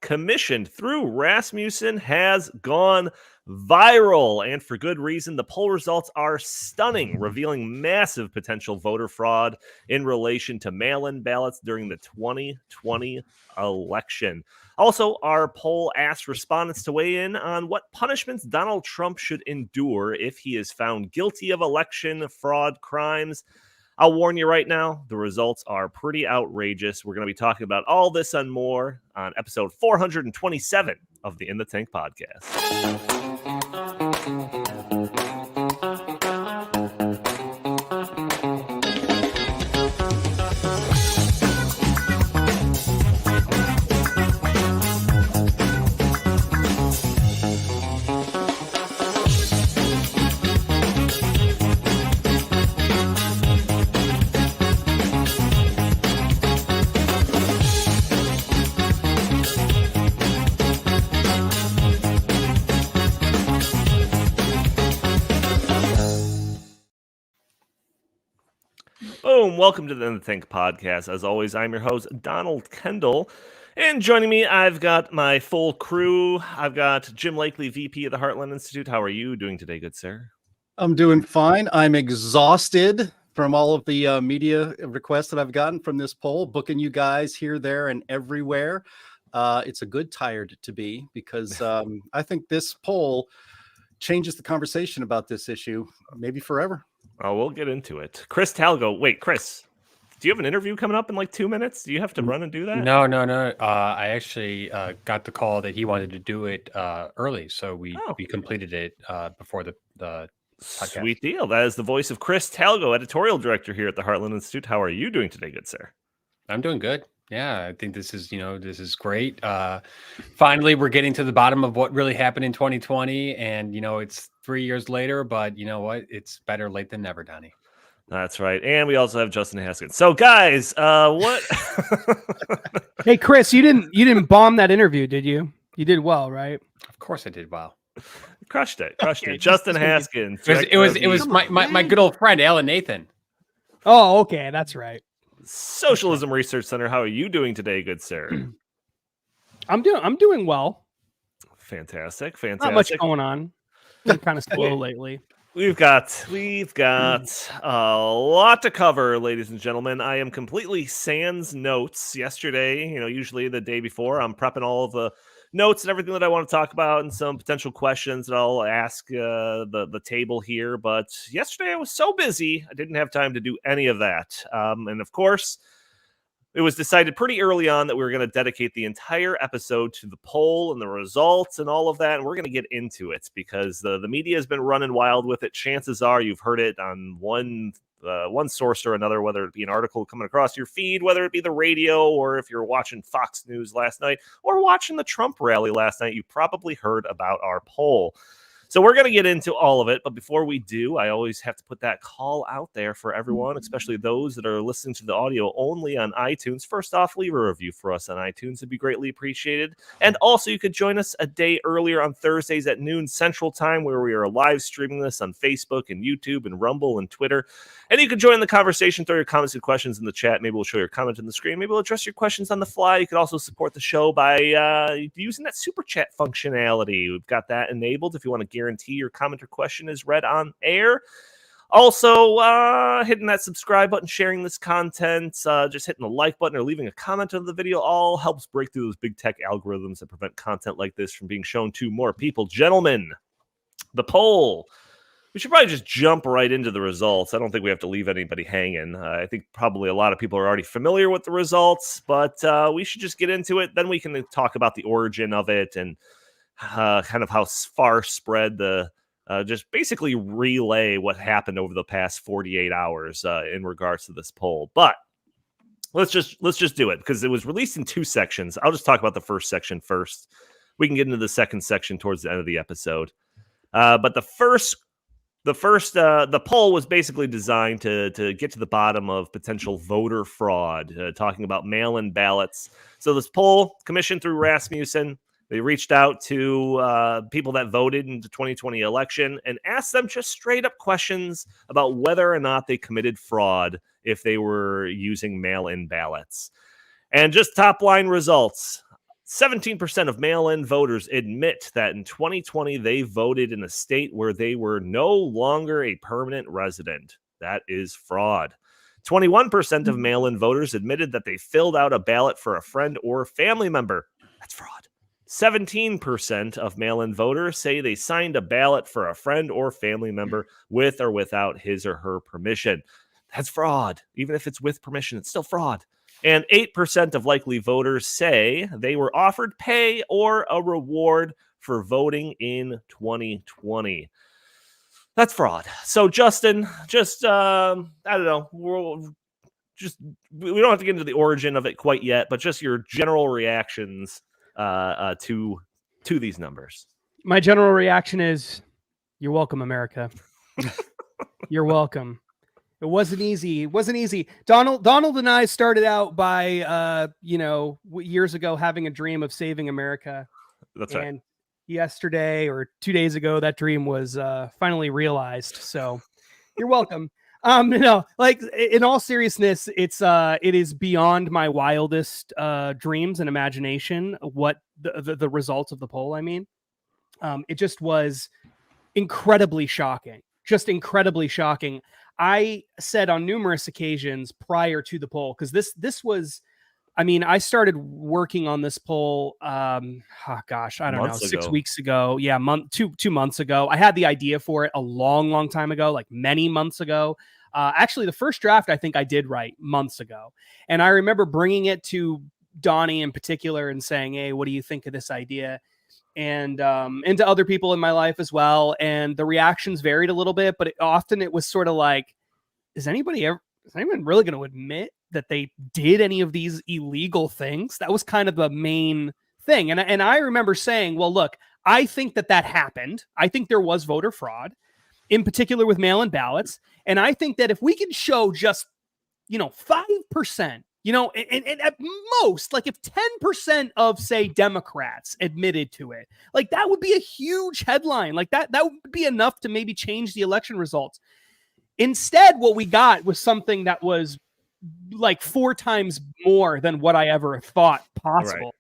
commissioned through Rasmussen has gone viral, and for good reason. The poll results are stunning, revealing massive potential voter fraud in relation to mail-in ballots during the 2020 election. Also, our poll asked respondents to weigh in on what punishments Donald Trump should endure if he is found guilty of election fraud crimes. I'll warn you right now, the results are pretty outrageous. We're going to be talking about all this and more on episode 427 of the In the Tank podcast. Boom, welcome to the In the Tank podcast. As always, I'm your host, Donald Kendal. And joining me, I've got my full crew. I've got Jim Lakely, VP of the Heartland Institute. How are you doing today, good sir? I'm doing fine. I'm exhausted from all of the media requests that I've gotten from this poll, booking you guys here, there, and everywhere. It's a good tired to be because I think this poll changes the conversation about this issue, maybe forever. Oh, we'll get into it. Chris Talgo. Wait, Chris, do you have an interview coming up in like 2 minutes? Do you have to run and do that? No. I actually got the call that he wanted to do it early, so we completed it before the podcast. Sweet deal. That is the voice of Chris Talgo, editorial director here at the Heartland Institute. How are you doing today, good sir? I'm doing good. Yeah, I think this is great. Finally, we're getting to the bottom of what really happened in 2020, and it's 3 years later, but you know what? It's better late than never, Donnie. That's right. And we also have Justin Haskins. So, guys, what? Hey, Chris, you didn't bomb that interview, did you? You did well, right? Of course, I did well. Crushed it. Justin Haskins. It was my good old friend Alan Nathan. Oh, okay, that's right. Socialism Research Center. How are you doing today, good sir? I'm doing well. Fantastic. Not much going on. Been kind of slow lately. We've got a lot to cover, ladies and gentlemen. I am completely sans notes. Yesterday, usually the day before, I'm prepping all of the notes and everything that I want to talk about and some potential questions that I'll ask the table here. But yesterday I was so busy, I didn't have time to do any of that. And of course, it was decided pretty early on that we were going to dedicate the entire episode to the poll and the results and all of that. And we're going to get into it because the media has been running wild with it. Chances are you've heard it on one source or another, whether it be an article coming across your feed, whether it be the radio, or if you're watching Fox News last night or watching the Trump rally last night, you probably heard about our poll. So we're going to get into all of it. But before we do, I always have to put that call out there for everyone, especially those that are listening to the audio only on iTunes. First off, leave a review for us on iTunes. It'd be greatly appreciated. And also, you could join us a day earlier on Thursdays at noon Central Time, where we are live streaming this on Facebook and YouTube and Rumble and Twitter. And you can join the conversation, throw your comments and questions in the chat. Maybe we'll show your comment on the screen. Maybe we'll address your questions on the fly. You can also support the show by using that super chat functionality. We've got that enabled if you want to guarantee your comment or question is read on air. Also, hitting that subscribe button, sharing this content, just hitting the like button or leaving a comment on the video all helps break through those big tech algorithms that prevent content like this from being shown to more people. Gentlemen, the poll. We should probably just jump right into the results. I don't think we have to leave anybody hanging. I think probably a lot of people are already familiar with the results, but we should just get into it. Then we can talk about the origin of it and kind of how far spread the just basically relay what happened over the past 48 hours in regards to this poll. But let's just do it because it was released in two sections. I'll just talk about the first section first. We can get into the second section towards the end of the episode. But the poll was basically designed to get to the bottom of potential voter fraud, talking about mail-in ballots. So this poll commissioned through Rasmussen. They reached out to people that voted in the 2020 election and asked them just straight up questions about whether or not they committed fraud if they were using mail-in ballots. And just top line results. 17% of mail-in voters admit that in 2020 they voted in a state where they were no longer a permanent resident. That is fraud. 21% of mail-in voters admitted that they filled out a ballot for a friend or family member. That's fraud. 17% of mail-in voters say they signed a ballot for a friend or family member with or without his or her permission. That's fraud. Even if it's with permission, it's still fraud. And 8% of likely voters say they were offered pay or a reward for voting in 2020. That's fraud. So, Justin, just, I don't know. We don't have to get into the origin of it quite yet, but just your general reactions to these numbers. My general reaction is, you're welcome, America. You're welcome. It wasn't easy. It wasn't easy. Donald and I started out by, years ago having a dream of saving America. That's right. And yesterday or 2 days ago, that dream was finally realized. So you're welcome. In all seriousness, it is beyond my wildest dreams and imagination what the results of the poll. I mean, it just was incredibly shocking. Just incredibly shocking. I said on numerous occasions prior to the poll, because this was, I mean, I started working on this poll, I don't know, 6 weeks ago. Yeah, two months ago. I had the idea for it a long time ago, like many months ago. Actually, the first draft I think I did write months ago. And I remember bringing it to Donnie in particular and saying, hey, what do you think of this idea? And to other people in my life as well. And the reactions varied a little bit, but often it was sort of like, is anyone really going to admit that they did any of these illegal things? That was kind of the main thing. And I remember saying, well, look, I think that happened. I think there was voter fraud, in particular with mail-in ballots. And I think that if we can show just, 5%, and at most, like if 10% of, say, Democrats admitted to it, like that would be a huge headline. Like that would be enough to maybe change the election results. Instead, what we got was something that was like 4 times more than what I ever thought possible.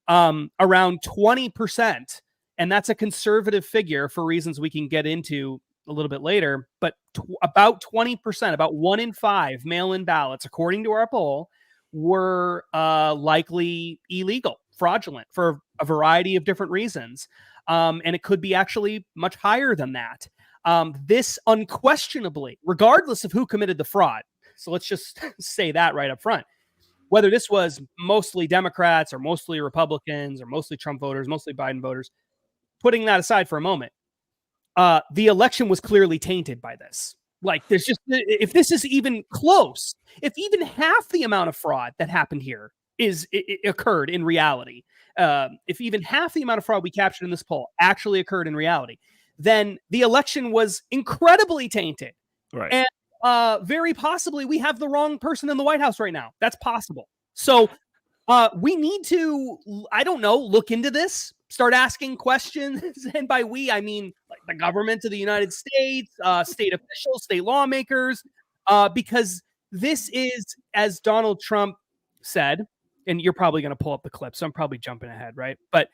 Right. Around 20%. And that's a conservative figure for reasons we can get into a little bit later. But about 20%, about 1 in 5 mail-in ballots, according to our poll, were likely illegal, fraudulent for a variety of different reasons. And it could be actually much higher than that. This unquestionably, regardless of who committed the fraud, so let's just say that right up front, whether this was mostly Democrats or mostly Republicans or mostly Trump voters, mostly Biden voters, putting that aside for a moment, the election was clearly tainted by this. Like, there's just, if this is even close, if even half the amount of fraud that happened here occurred in reality, if even half the amount of fraud we captured in this poll actually occurred in reality, then the election was incredibly tainted. Right. And very possibly we have the wrong person in the White House right now. That's possible. So we need to, I don't know, look into this, start asking questions. And by we, I mean like the government of the United States, state officials, state lawmakers, because this is, as Donald Trump said, and you're probably going to pull up the clip, so I'm probably jumping ahead, right? But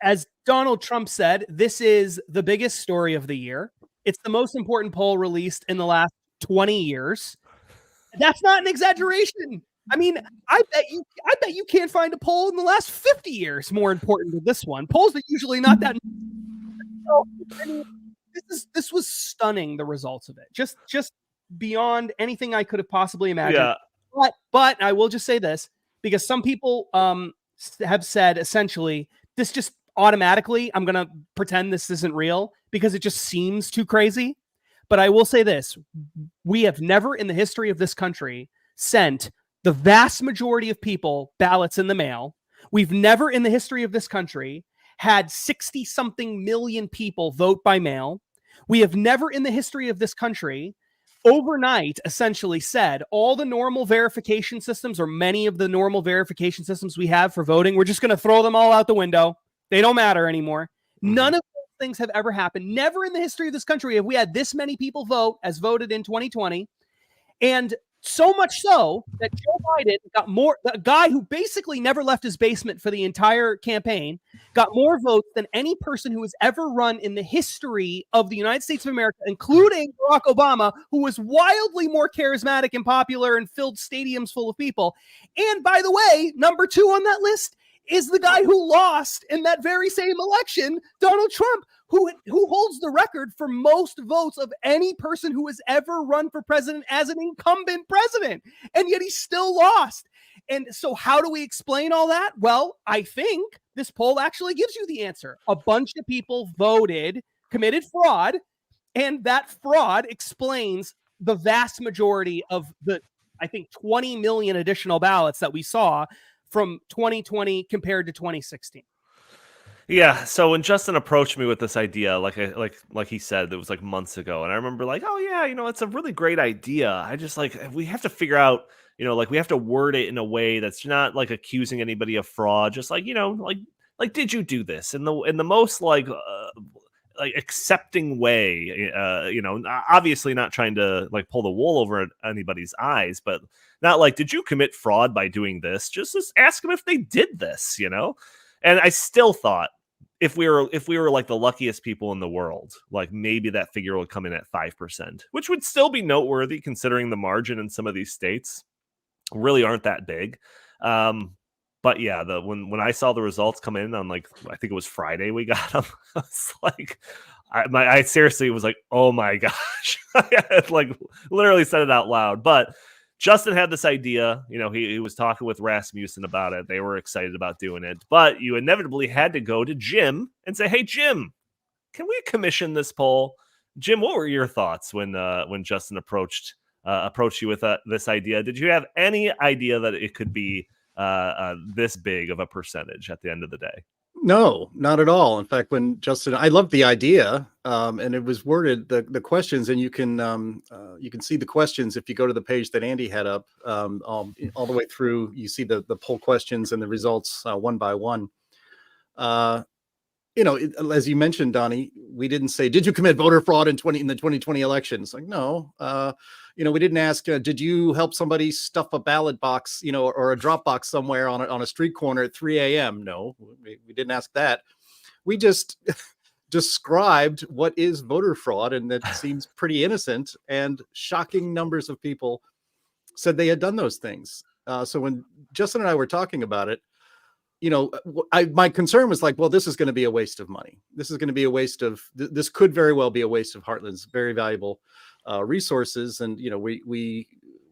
as Donald Trump said, this is the biggest story of the year. It's the most important poll released in the last 20 years. That's not an exaggeration. I mean, I bet you can't find a poll in the last 50 years more important than this one. Polls are usually not that. So, I mean, this was stunning. The results of it, just beyond anything I could have possibly imagined. Yeah. But I will just say this, because some people have said essentially this just automatically, I'm going to pretend this isn't real because it just seems too crazy. But I will say this, we have never in the history of this country sent the vast majority of people ballots in the mail. We've never in the history of this country had 60-something million people vote by mail. We have never in the history of this country overnight essentially said all the normal verification systems, or many of the normal verification systems we have for voting, we're just going to throw them all out the window. They don't matter anymore. None of those things have ever happened. Never in the history of this country have we had this many people vote as voted in 2020. And So much so that Joe Biden got more, a guy who basically never left his basement for the entire campaign, got more votes than any person who has ever run in the history of the United States of America, including Barack Obama, who was wildly more charismatic and popular and filled stadiums full of people. And by the way, number 2 on that list is the guy who lost in that very same election, Donald Trump, who holds the record for most votes of any person who has ever run for president as an incumbent president. And yet he still lost. And so how do we explain all that? Well, I think this poll actually gives you the answer. A bunch of people voted, committed fraud, and that fraud explains the vast majority of the, I think, 20 million additional ballots that we saw from 2020 compared to 2016. Yeah, so when Justin approached me with this idea, like he said, it was like months ago, and I remember like, oh yeah, it's a really great idea. I just we have to figure out, we have to word it in a way that's not like accusing anybody of fraud, just like did you do this in the most like accepting way, obviously not trying to like pull the wool over anybody's eyes, but not like, did you commit fraud by doing this? Just ask them if they did this, And I still thought, if we were like the luckiest people in the world, like maybe that figure would come in at 5%, which would still be noteworthy considering the margin in some of these states really aren't that big. But yeah, when I saw the results come in on I think it was Friday we got them, I was like, I seriously was like, oh my gosh, I had literally said it out loud. But Justin had this idea, he was talking with Rasmussen about it. They were excited about doing it, but you inevitably had to go to Jim and say, hey, Jim, can we commission this poll? Jim, what were your thoughts when Justin approached you with this idea? Did you have any idea that it could be this big of a percentage at the end of the day? No, not at all. In fact, when Justin, I loved the idea, and it was worded the questions, and you can see the questions if you go to the page that Andy had up all the way through. You see the poll questions and the results one by one. As you mentioned, Donnie, we didn't say, did you commit voter fraud in the 2020 elections? Like, no. We didn't ask, did you help somebody stuff a ballot box, or a drop box somewhere on a street corner at 3 a.m.? No, we didn't ask that. We just described what is voter fraud, and that seems pretty innocent, and shocking numbers of people said they had done those things. So when Justin and I were talking about it, my concern was like, well, this is going to be a waste of money. This is going to be a waste of, this could very well be a waste of Heartland's very valuable resources. And,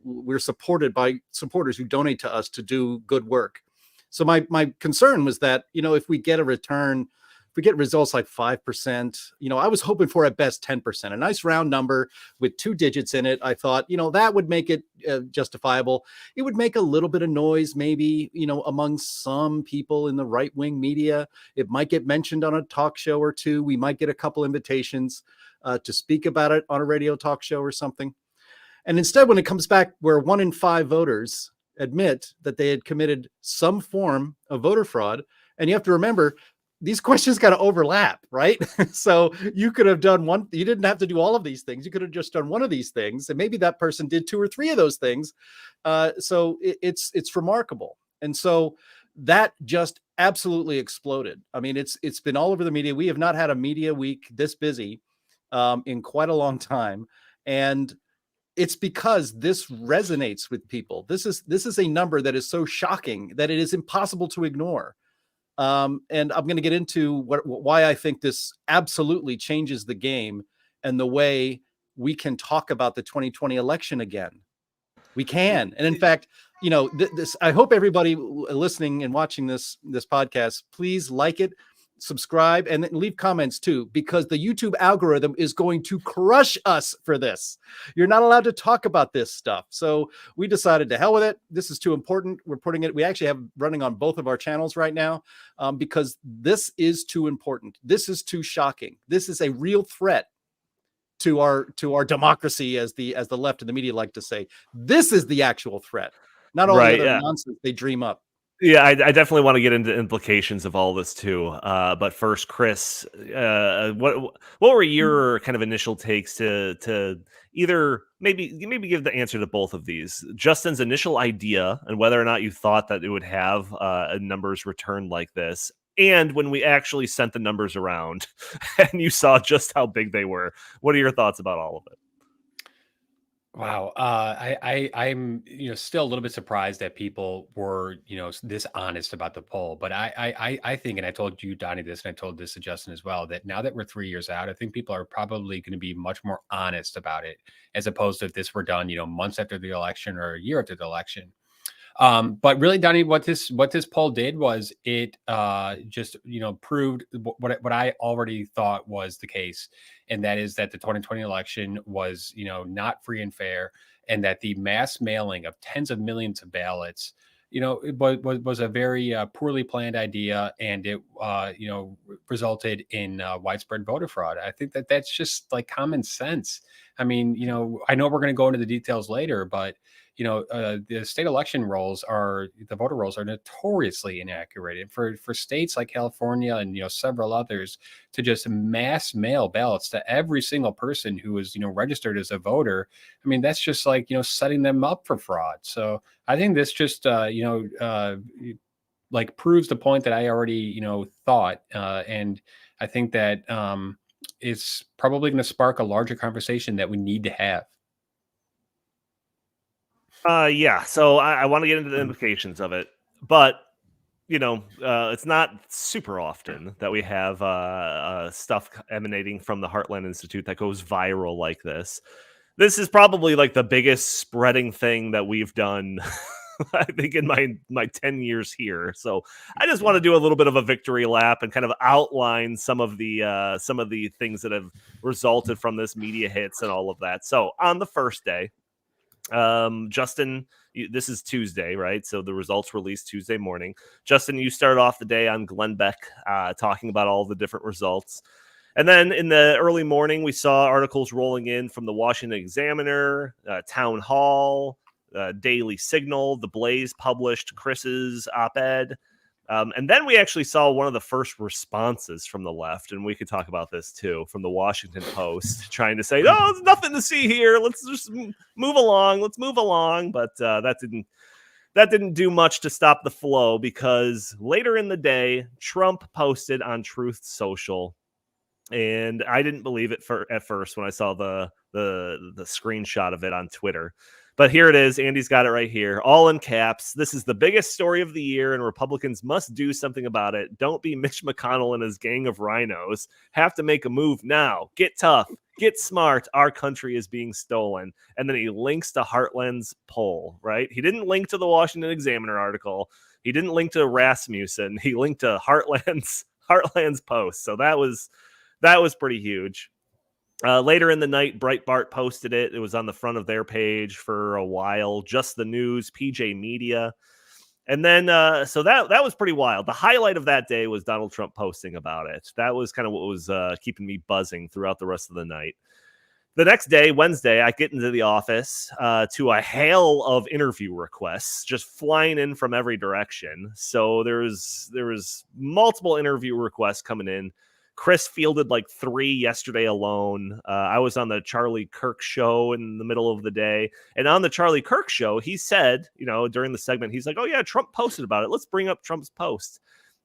we're supported by supporters who donate to us to do good work. So my concern was that, if we get a return, if we get results like 5%, I was hoping for at best 10%, a nice round number with 2 digits in it. I thought, that would make it justifiable. It would make a little bit of noise, maybe, among some people in the right-wing media. It might get mentioned on a talk show or two. We might get a couple invitations to speak about it on a radio talk show or something. And instead, when it comes back where 1 in 5 voters admit that they had committed some form of voter fraud, and you have to remember, these questions got to overlap, right? So you could have done one. You didn't have to do all of these things. You could have just done one of these things, and maybe that person did 2 or 3 of those things. So it's remarkable. And so that just absolutely exploded. I mean, it's been all over the media. We have not had a media week this busy in quite a long time, and it's because this resonates with people. This is a number that is so shocking that it is impossible to ignore. And I'm going to get into why I think this absolutely changes the game and the way we can talk about the 2020 election again. We can. And in fact, this, I hope everybody listening and watching this podcast, please like it, subscribe, and leave comments too, because the YouTube algorithm is going to crush us for this. You're not allowed to talk about this stuff. So we decided to hell with it. This is too important. We actually have running on both of our channels right now because this is too important. This is too shocking. This is a real threat to our democracy, as the left and the media like to say. This is the actual threat, not all the other nonsense they dream up. Yeah, I definitely want to get into implications of all this too. But first, Chris, what were your kind of initial takes to either maybe give the answer to both of these? Justin's initial idea and whether or not you thought that it would have a numbers return like this, and when we actually sent the numbers around and you saw just how big they were. What are your thoughts about all of it? Wow. I'm, still a little bit surprised that people were, this honest about the poll. But I think, and I told you, Donnie, this, and I told this to Justin as well, that now that we're 3 years out, I think people are probably going to be much more honest about it, as opposed to if this were done, months after the election or a year after the election. But really, Donnie, what this poll did was it just proved what I already thought was the case, and that is that the 2020 election was not free and fair, and that the mass mailing of tens of millions of ballots it was a very poorly planned idea, and it resulted in widespread voter fraud. I think that that's just like common sense. I mean, I know we're going to go into the details later, but the state election rolls the voter rolls are notoriously inaccurate. And for states like California and several others to just mass mail ballots to every single person who is registered as a voter, I mean, that's just like setting them up for fraud. So I think this just like proves the point that I already thought, and I think that it's probably going to spark a larger conversation that we need to have. Yeah. So I want to get into the implications of it, but it's not super often that we have stuff emanating from the Heartland Institute that goes viral like this. This is probably like the biggest spreading thing that we've done, I think, in my 10 years here. So I just want to do a little bit of a victory lap and kind of outline some of the things that have resulted from this media hits and all of that. So on the first day, Justin, this is Tuesday, right? So the results released Tuesday morning. Justin, you started off the day on Glenbeck, talking about all the different results. And then in the early morning, we saw articles rolling in from the Washington Examiner, Town Hall, Daily Signal. The Blaze published Chris's op-ed. And then we actually saw one of the first responses from the left, and we could talk about this too, from the Washington Post, trying to say, "Oh, there's nothing to see here. Let's just move along. Let's move along." But that didn't do much to stop the flow, because later in the day, Trump posted on Truth Social, and I didn't believe it at first when I saw the screenshot of it on Twitter. But here it is. Andy's got it right here, all in caps. "This is the biggest story of the year, and Republicans must do something about it. Don't be Mitch McConnell and his gang of rhinos. Have to make a move now. Get tough. Get smart. Our country is being stolen." And then he links to Heartland's poll, right? He didn't link to the Washington Examiner article. He didn't link to Rasmussen. He linked to Heartland's post. So that was pretty huge. Later in the night, Breitbart posted it. It was on the front of their page for a while. Just the News, PJ Media. And then, so that was pretty wild. The highlight of that day was Donald Trump posting about it. That was kind of what was keeping me buzzing throughout the rest of the night. The next day, Wednesday, I get into the office to a hail of interview requests just flying in from every direction. So there was multiple interview requests coming in. Chris fielded like 3 yesterday alone. I was on the Charlie Kirk show in the middle of the day. And on the Charlie Kirk show, he said, during the segment, he's like, "Oh yeah, Trump posted about it. Let's bring up Trump's post."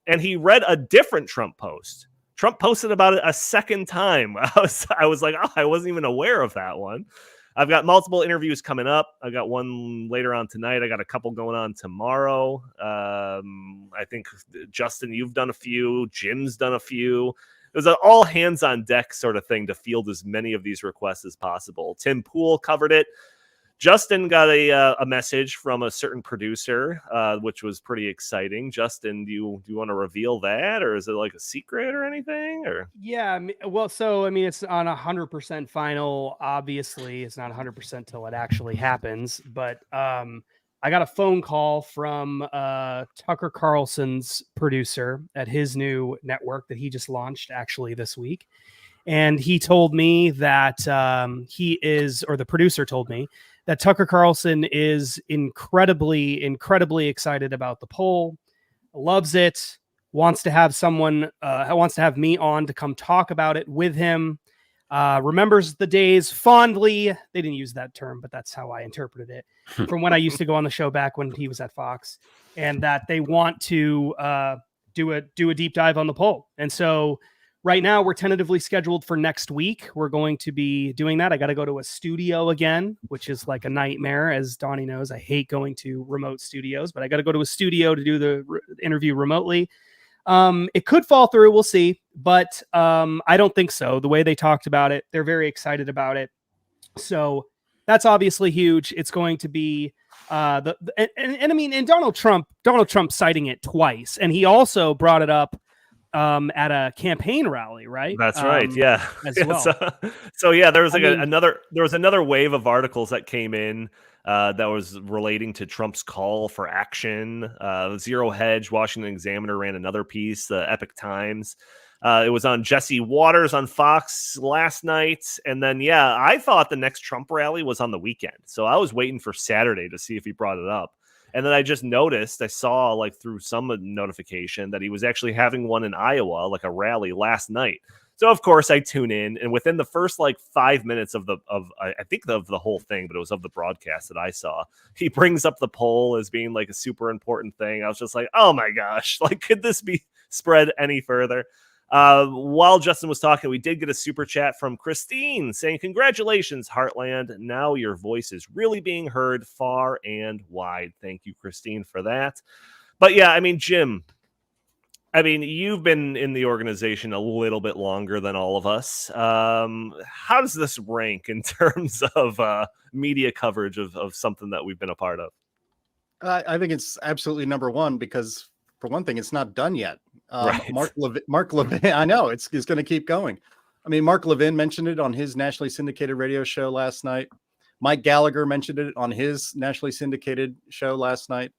And he read a different Trump post. Trump posted about it a second time. I was like, oh, I wasn't even aware of that one. I've got multiple interviews coming up. I got one later on tonight. I got a couple going on tomorrow. I think, Justin, you've done a few. Jim's done a few. It was an all hands on deck sort of thing to field as many of these requests as possible. Tim Pool covered it. Justin got a message from a certain producer, which was pretty exciting. Justin, do you want to reveal that, or is it like a secret or anything? Or yeah, well, so I mean, it's on 100% final. Obviously, it's not 100% till it actually happens. But I got a phone call from Tucker Carlson's producer at his new network that he just launched actually this week. And he told me that the producer told me that Tucker Carlson is incredibly, incredibly excited about the poll. loves it, wants to have someone, wants to have me on to come talk about it with him. Remembers the days fondly. They didn't use that term, but that's how I interpreted it from when I used to go on the show back when he was at Fox, and that they want to do a deep dive on the poll. And so right now we're tentatively scheduled for next week. We're going to be doing that. I got to go to a studio again, which is like a nightmare. As Donnie knows, I hate going to remote studios, but I got to go to a studio to do the interview remotely. It could fall through. We'll see, but I don't think so. The way they talked about it, they're very excited about it. So that's obviously huge. It's going to be and I mean, and Donald Trump citing it twice, and he also brought it up at a campaign rally, right? That's right. Yeah. As Yeah, well. So yeah, there was like I mean, another wave of articles that came in that was relating to Trump's call for action. Zero Hedge, Washington Examiner ran another piece. The Epic Times. It was on Jesse Waters on Fox last night. And then, yeah, I thought the next Trump rally was on the weekend. So I was waiting for Saturday to see if he brought it up. And then I just noticed, I saw like through some notification that he was actually having one in Iowa, like a rally last night. So of course I tune in, and within the first like 5 minutes of the whole thing, but it was of the broadcast that I saw, he brings up the poll as being like a super important thing. I was just like, oh my gosh, like could this be spread any further? While Justin was talking, we did get a super chat from Christine saying, congratulations, Heartland. Now your voice is really being heard far and wide. Thank you, Christine, for that. But yeah, I mean, Jim, I mean, you've been in the organization a little bit longer than all of us. How does this rank in terms of media coverage of something that we've been a part of? I think it's absolutely number one because, for one thing, it's not done yet. Right. Mark Levin, I know it's going to keep going. I mean, Mark Levin mentioned it on his nationally syndicated radio show last night. Mike Gallagher mentioned it on his nationally syndicated show last night.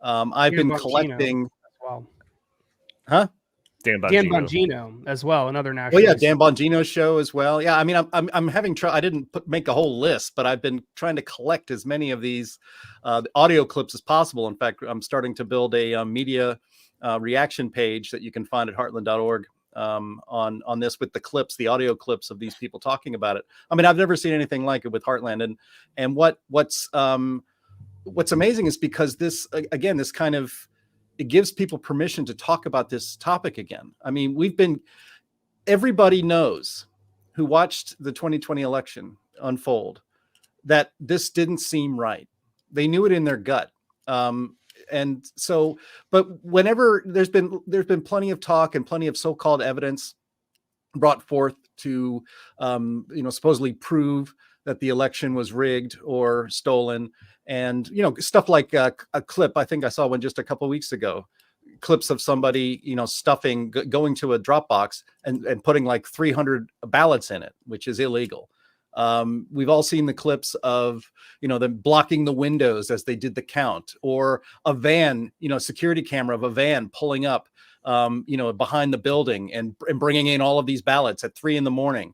I've been collecting. Well, huh? Dan Bongino as well, another national. Well, yeah, Dan Bongino's show as well. Yeah, I mean, I'm having trouble. I didn't make a whole list, but I've been trying to collect as many of these audio clips as possible. In fact, I'm starting to build a media reaction page that you can find at heartland.org on this with the clips, the audio clips of these people talking about it. I mean, I've never seen anything like it with Heartland, and what's amazing is because this again, this kind of, it gives people permission to talk about this topic again. I mean, everybody knows who watched the 2020 election unfold that this didn't seem right. They knew it in their gut. And so, but whenever there's been plenty of talk and plenty of so-called evidence brought forth to, supposedly prove that the election was rigged or stolen, and stuff like a clip. I think I saw one just a couple of weeks ago. Clips of somebody going to a Dropbox and putting like 300 ballots in it, which is illegal. We've all seen the clips of them blocking the windows as they did the count, or a van, security camera of a van pulling up behind the building and bringing in all of these ballots at 3 a.m.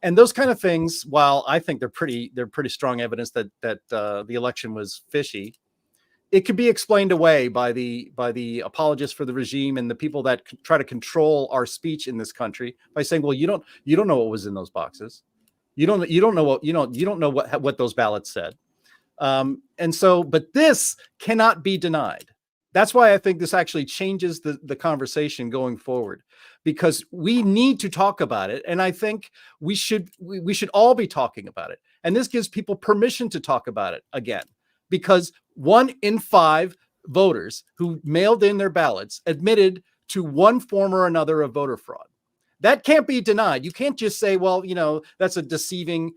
And those kind of things, while I think they're pretty strong evidence that the election was fishy, it could be explained away by the apologists for the regime and the people that try to control our speech in this country by saying, well, you don't know what was in those boxes. You don't know what those ballots said. And so, but this cannot be denied. That's why I think this actually changes the conversation going forward, because we need to talk about it. And I think we should all be talking about it. And this gives people permission to talk about it again, because 1 in 5 voters who mailed in their ballots admitted to one form or another of voter fraud. That can't be denied. You can't just say, well, that's a deceiving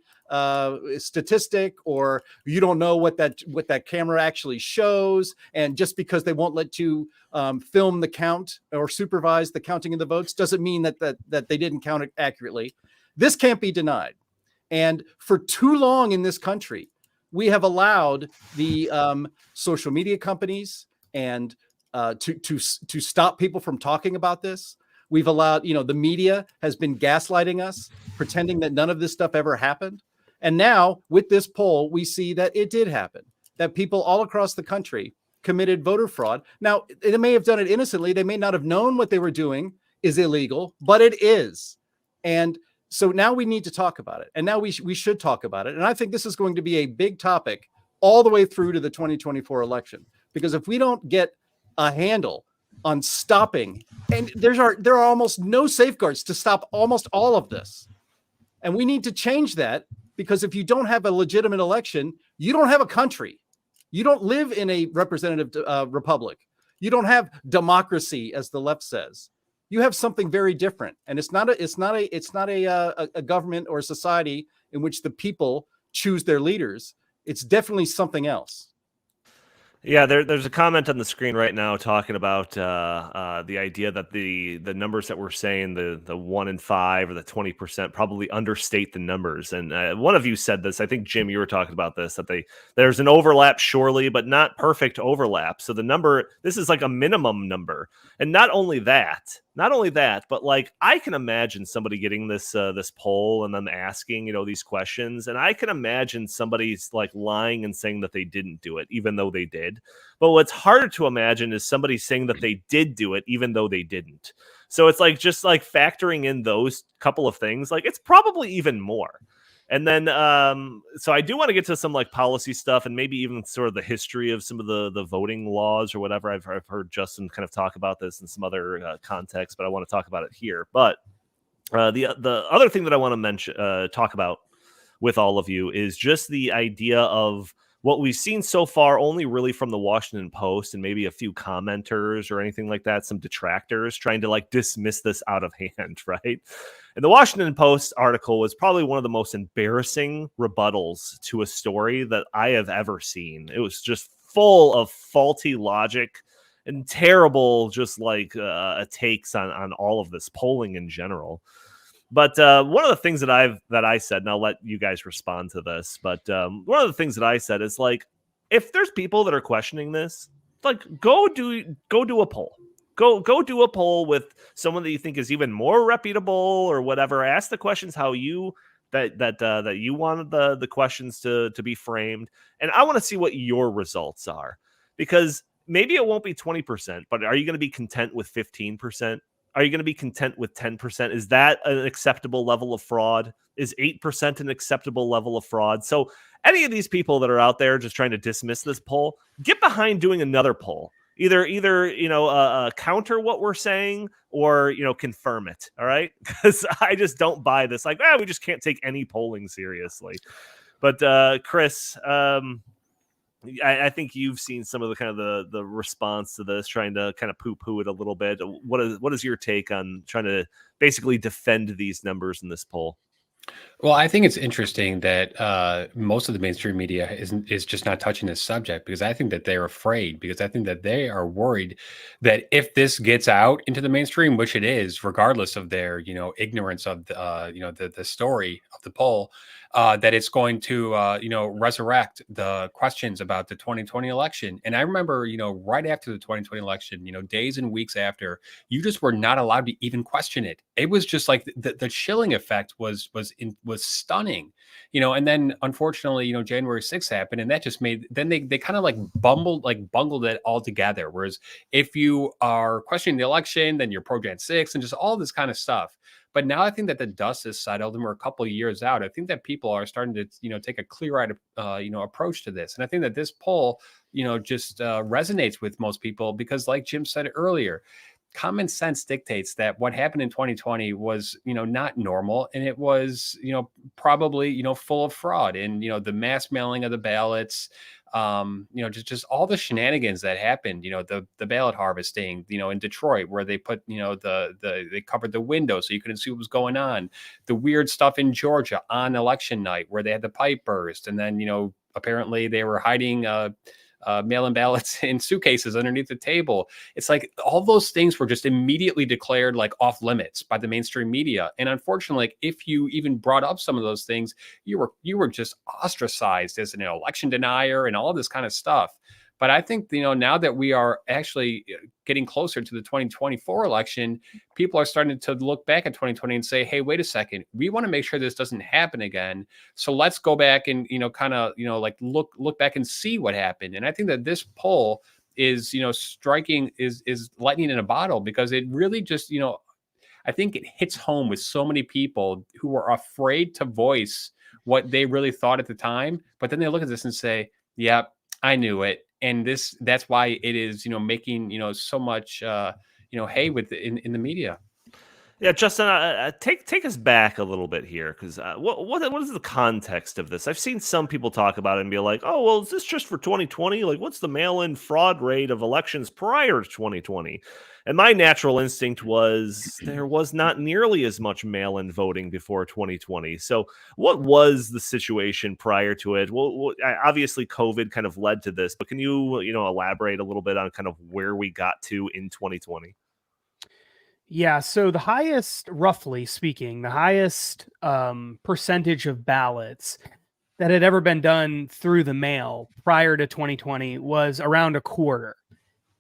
statistic, or you don't know what that camera actually shows, and just because they won't let you film the count or supervise the counting of the votes doesn't mean that they didn't count it accurately. This can't be denied. And for too long in this country, we have allowed the social media companies and to stop people from talking about this. We've allowed, the media has been gaslighting us, pretending that none of this stuff ever happened. And now with this poll, we see that it did happen, that people all across the country committed voter fraud. Now, they may have done it innocently. They may not have known what they were doing is illegal, but it is. And so now we need to talk about it. And now we should talk about it. And I think this is going to be a big topic all the way through to the 2024 election. Because if we don't get a handle on stopping, and there are almost no safeguards to stop almost all of this. And we need to change that, because if you don't have a legitimate election, you don't have a country. You don't live in a representative republic. You don't have democracy, as the left says. You have something very different, and it's not a government or a society in which the people choose their leaders. It's definitely something else. Yeah, there's a comment on the screen right now talking about the idea that the numbers that we're saying, the 1 in 5 or the 20%, probably understate the numbers. And one of you said this. I think, Jim, you were talking about this, that there's an overlap, surely, but not perfect overlap. So the number, this is like a minimum number. And not only that, but like, I can imagine somebody getting this poll and them asking, these questions. And I can imagine somebody's like lying and saying that they didn't do it, even though they did. But what's harder to imagine is somebody saying that they did do it, even though they didn't. So it's like, just like factoring in those couple of things, like it's probably even more. And then, so I do want to get to some like policy stuff and maybe even sort of the history of some of the voting laws or whatever. I've heard Justin kind of talk about this in some other context, but I want to talk about it here. But the other thing that I want to mention, talk about with all of you is just the idea of what we've seen so far, only really from the Washington Post and maybe a few commenters or anything like that, some detractors trying to like dismiss this out of hand, right? And the Washington Post article was probably one of the most embarrassing rebuttals to a story that I have ever seen. It was just full of faulty logic and terrible, just like takes on all of this polling in general. But one of the things that I said, and I'll let you guys respond to this, but one of the things that I said is like, if there's people that are questioning this, like go do a poll. Go do a poll with someone that you think is even more reputable or whatever. Ask the questions how you that you wanted the questions to be framed, and I want to see what your results are, because maybe it won't be 20%, but are you going to be content with 15%? Are you going to be content with 10%? Is that an acceptable level of fraud? Is 8% an acceptable level of fraud? So any of these people that are out there just trying to dismiss this poll, get behind doing another poll. Either counter what we're saying or, confirm it. All right. Because I just don't buy this. Like, we just can't take any polling seriously. But Chris, I think you've seen some of the kind of the response to this, trying to kind of poo-poo it a little bit. What is your take on trying to basically defend these numbers in this poll? Well, I think it's interesting that most of the mainstream media is just not touching this subject, because I think that they're afraid, because I think that they are worried that if this gets out into the mainstream, which it is, regardless of their ignorance of the story of the poll, that it's going to resurrect the questions about the 2020 election. And I remember right after the 2020 election, days and weeks after, you just were not allowed to even question it. It was just like the chilling effect was stunning, and then unfortunately, January 6th happened, and that just made, then they kind of like bungled it all together. Whereas if you are questioning the election, then you're pro Jan 6 and just all this kind of stuff. But now I think that the dust has settled and we're a couple of years out. I think that people are starting to, take a clear-eyed, approach to this. And I think that this poll, just resonates with most people, because like Jim said earlier, common sense dictates that what happened in 2020 was, not normal. And it was, probably, full of fraud, and, the mass mailing of the ballots, just all the shenanigans that happened, the ballot harvesting, in Detroit, where they put, they covered the window so you couldn't see what was going on. The weird stuff in Georgia on election night, where they had the pipe burst. And then, apparently they were hiding, mail-in ballots in suitcases underneath the table. It's like all those things were just immediately declared like off limits by the mainstream media. And unfortunately, if you even brought up some of those things, you were just ostracized as an election denier and all of this kind of stuff. But I think, now that we are actually getting closer to the 2024 election, people are starting to look back at 2020 and say, hey, wait a second, we want to make sure this doesn't happen again. So let's go back and, kind of, like look back and see what happened. And I think that this poll is, striking, is lightning in a bottle, because it really just, I think it hits home with so many people who are afraid to voice what they really thought at the time. But then they look at this and say, yeah, I knew it. And that's why it is, making, so much, hay in the media. Yeah, Justin, take us back a little bit here, because what is the context of this? I've seen some people talk about it and be like, oh, well, is this just for 2020? Like, what's the mail-in fraud rate of elections prior to 2020? And my natural instinct was there was not nearly as much mail-in voting before 2020. So what was the situation prior to it? Well, obviously, COVID kind of led to this, but can you, elaborate a little bit on kind of where we got to in 2020? Yeah, so the highest, roughly speaking, the highest percentage of ballots that had ever been done through the mail prior to 2020 was around a quarter.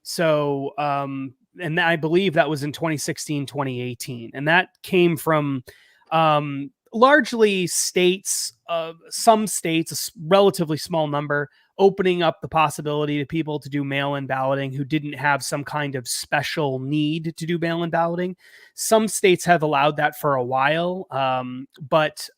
So, and I believe that was in 2016, 2018. And that came from largely states, some states, a relatively small number, opening up the possibility to people to do mail-in balloting who didn't have some kind of special need to do mail-in balloting. Some states have allowed that for a while, but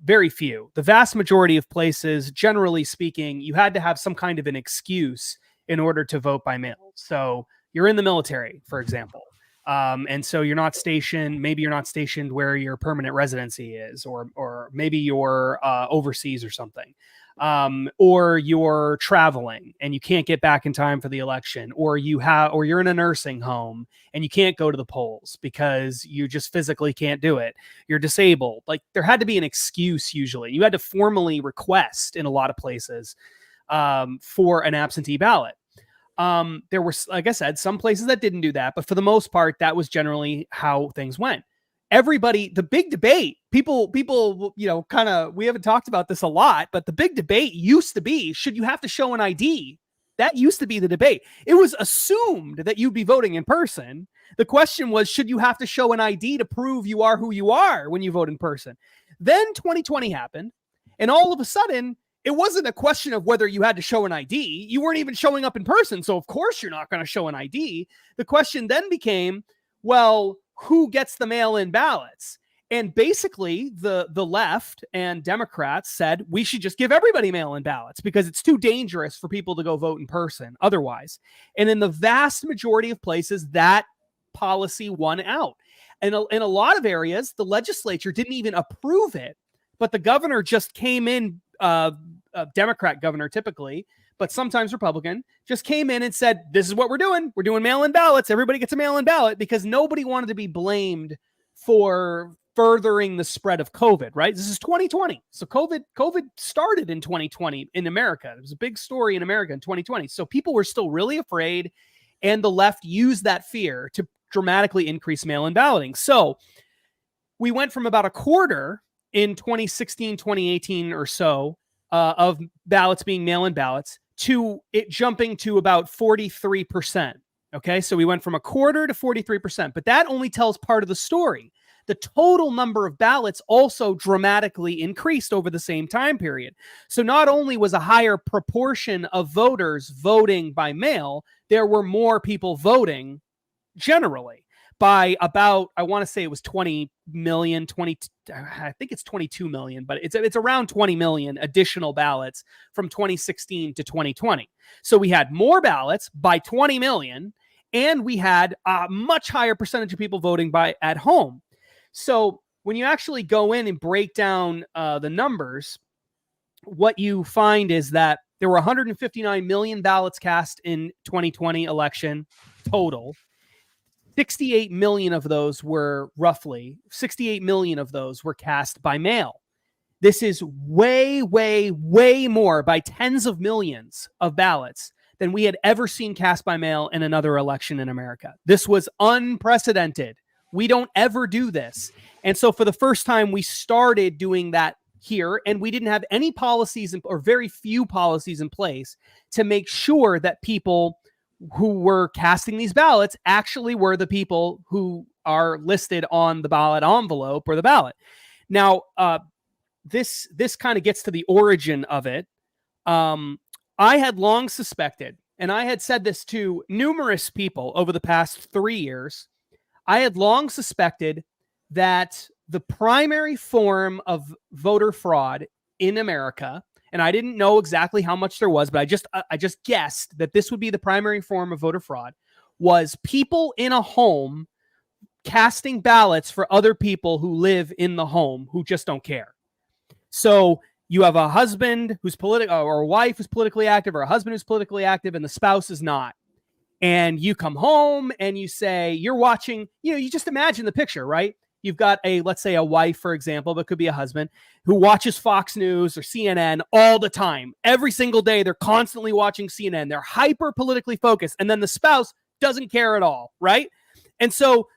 very few. The vast majority of places, generally speaking, you had to have some kind of an excuse in order to vote by mail. So you're in the military, for example. And so you're not stationed, maybe you're not stationed where your permanent residency is, or maybe you're overseas or something. Or you're traveling and you can't get back in time for the election, or you're in a nursing home and you can't go to the polls because you just physically can't do it. You're disabled. Like, there had to be an excuse. Usually you had to formally request in a lot of places, for an absentee ballot. There were, like I said, some places that didn't do that, but for the most part, that was generally how things went. Everybody, the big debate, people, kind of, we haven't talked about this a lot, but the big debate used to be, should you have to show an ID? That used to be the debate. It was assumed that you'd be voting in person. The question was, should you have to show an ID to prove you are who you are when you vote in person? Then 2020 happened, and all of a sudden, it wasn't a question of whether you had to show an ID. You weren't even showing up in person, so of course you're not going to show an ID. The question then became, well, who gets the mail-in ballots? And basically, the left and Democrats said we should just give everybody mail-in ballots because it's too dangerous for people to go vote in person otherwise. And in the vast majority of places, that policy won out. And in a lot of areas, the legislature didn't even approve it, but the governor just came in, a Democrat governor typically, but sometimes Republican, just came in and said, this is what we're doing. We're doing mail-in ballots. Everybody gets a mail-in ballot, because nobody wanted to be blamed for furthering the spread of COVID, right? This is 2020. So COVID started in 2020 in America. It was a big story in America in 2020. So people were still really afraid, and the left used that fear to dramatically increase mail-in balloting. So we went from about a quarter in 2016, 2018 or so of ballots being mail-in ballots to it jumping to about 43%. Okay, so we went from a quarter to 43%, but that only tells part of the story. The total number of ballots also dramatically increased over the same time period. So not only was a higher proportion of voters voting by mail, there were more people voting generally by about, I want to say it was 20 million, I think it's 22 million, but it's around 20 million additional ballots from 2016 to 2020. So we had more ballots by 20 million, and we had a much higher percentage of people voting at home. So when you actually go in and break down the numbers, what you find is that there were 159 million ballots cast in 2020 election total. 68 million of those were cast by mail. This is way, way, way more, by tens of millions of ballots, than we had ever seen cast by mail in another election in America. This was unprecedented. We don't ever do this. And so for the first time, we started doing that here, and we didn't have any policies or very few policies in place to make sure that people who were casting these ballots actually were the people who are listed on the ballot envelope or the ballot. Now, this kind of gets to the origin of it. I had long suspected and I had said this to numerous people over the past 3 years, I had long suspected that the primary form of voter fraud in America, and I didn't know exactly how much there was, but I just guessed that this would be the primary form of voter fraud, was people in a home casting ballots for other people who live in the home who just don't care. So you have a husband who's political, or a wife who's politically active, or a husband who's politically active, and the spouse is not. And you come home and you say, you're watching, you just imagine the picture, right? You've got let's say a wife, for example, but could be a husband who watches Fox News or CNN all the time. Every single day, they're constantly watching CNN. They're hyper politically focused. And then the spouse doesn't care at all, right? And so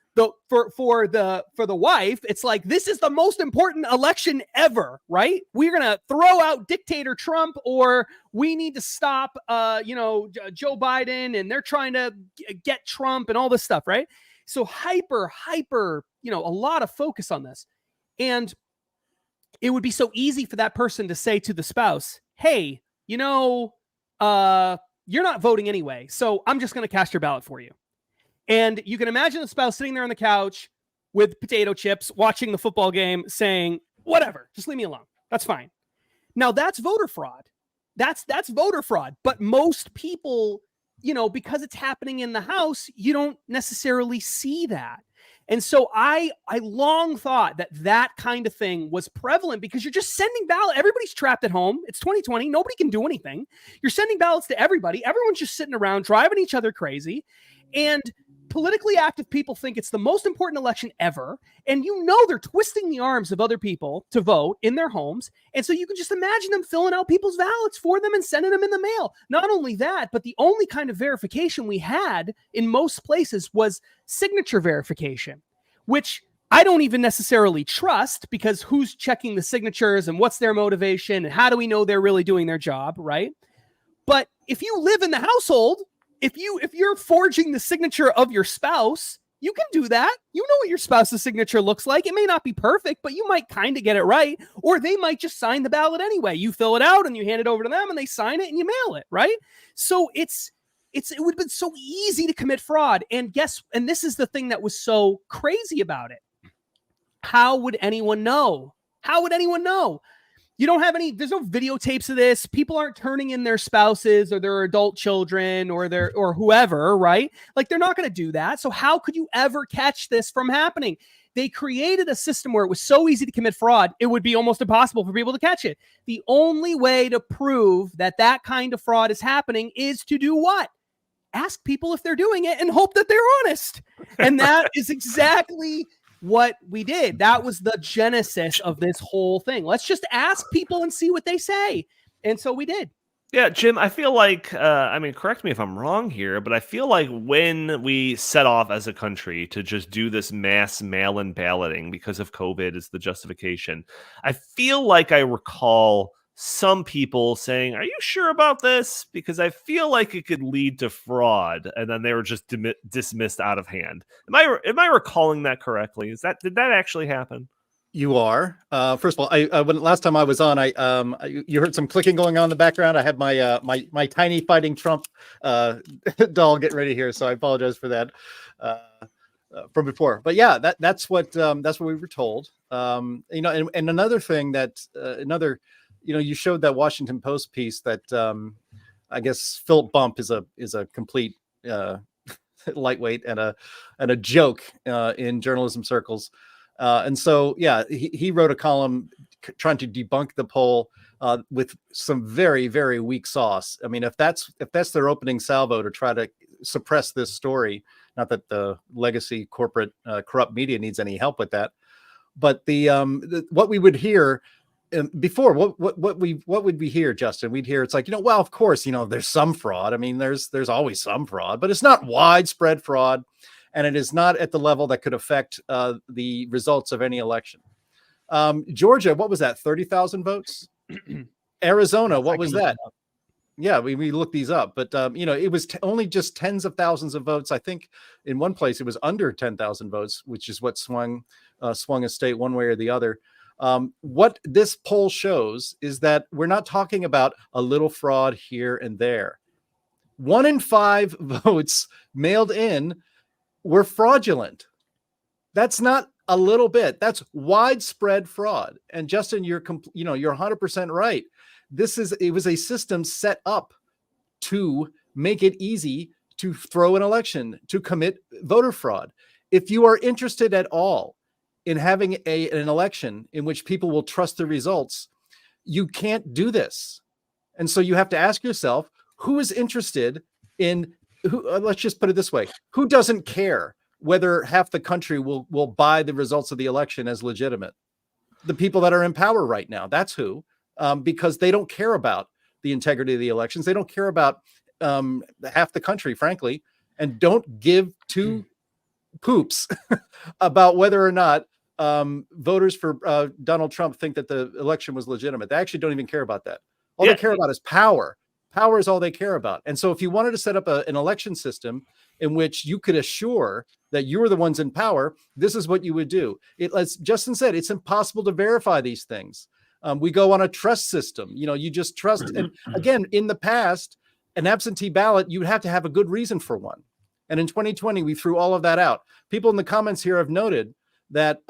for the wife, it's like, this is the most important election ever, right? We're going to throw out dictator Trump, or we need to stop, Joe Biden, and they're trying to get Trump and all this stuff, right? So hyper, a lot of focus on this. And it would be so easy for that person to say to the spouse, hey, you're not voting anyway, so I'm just going to cast your ballot for you. And you can imagine the spouse sitting there on the couch with potato chips, watching the football game, saying, whatever, just leave me alone. That's fine. Now that's voter fraud. That's voter fraud. But most people, because it's happening in the house, you don't necessarily see that. And so I long thought that kind of thing was prevalent, because you're just sending ballots. Everybody's trapped at home. It's 2020. Nobody can do anything. You're sending ballots to everybody. Everyone's just sitting around driving each other crazy. And politically active people think it's the most important election ever. And they're twisting the arms of other people to vote in their homes. And so you can just imagine them filling out people's ballots for them and sending them in the mail. Not only that, but the only kind of verification we had in most places was signature verification, which I don't even necessarily trust, because who's checking the signatures and what's their motivation and how do we know they're really doing their job, right? But if you live in the household, if you're forging the signature of your spouse, you can do that. You know what your spouse's signature looks like. It may not be perfect, but you might kind of get it right. Or they might just sign the ballot anyway. You fill it out and you hand it over to them and they sign it and you mail it, right? So it would have been so easy to commit fraud. And this is the thing that was so crazy about it. How would anyone know? How would anyone know? You don't have there's no videotapes of this. People aren't turning in their spouses or their adult children or whoever, right? Like, they're not going to do that. So how could you ever catch this from happening? They created a system where it was so easy to commit fraud, it would be almost impossible for people to catch it. The only way to prove that kind of fraud is happening is to do what? Ask people if they're doing it and hope that they're honest. And that is exactly what we did. That was the genesis of this whole thing. Let's just ask people and see what they say. And so we did. Yeah, Jim, I feel like, correct me if I'm wrong here, but I feel like when we set off as a country to just do this mass mail-in balloting because of COVID is the justification, I feel like I recall some people saying, are you sure about this? Because I feel like it could lead to fraud, and then they were just dismissed out of hand. Am I recalling that correctly? Did that actually happen? You are. First of all, when last time I was on, you heard some clicking going on in the background. I had my tiny fighting Trump doll getting ready here, so I apologize for that from before. But yeah, that's what we were told. And another thing that you showed that Washington Post piece that I guess Philip Bump is a complete lightweight and a joke in journalism circles. And so, yeah, he wrote a column trying to debunk the poll with some very, very weak sauce. I mean, if that's their opening salvo to try to suppress this story, not that the legacy corporate corrupt media needs any help with that, but what we would hear before, what would we hear, Justin? We'd hear it's like, well, of course, there's some fraud. I mean, there's always some fraud, but it's not widespread fraud. And it is not at the level that could affect the results of any election. Georgia, what was that? 30,000 votes? Arizona, what was that? Yeah, we looked these up, but it was only just tens of thousands of votes. I think in one place it was under 10,000 votes, which is what swung a state one way or the other. What this poll shows is that we're not talking about a little fraud here and there. 1 in 5 votes mailed in were fraudulent. That's not a little bit. That's widespread fraud. And Justin, you're 100% right. It was a system set up to make it easy to throw an election, to commit voter fraud. If you are interested at all in having an election in which people will trust the results, you can't do this. And so you have to ask yourself, who is interested in let's just put it this way. Who doesn't care whether half the country will buy the results of the election as legitimate? The people that are in power right now, that's who, because they don't care about the integrity of the elections. They don't care about half the country, frankly, and don't give two poops about whether or not voters for Donald Trump think that the election was legitimate. They actually don't even care about that. All they care about is power. Power is all they care about. And so if you wanted to set up an election system in which you could assure that you were the ones in power, this is what you would do. As Justin said, it's impossible to verify these things. We go on a trust system. You just trust. And again, in the past, an absentee ballot, you'd have to have a good reason for one. And in 2020, we threw all of that out. People in the comments here have noted that,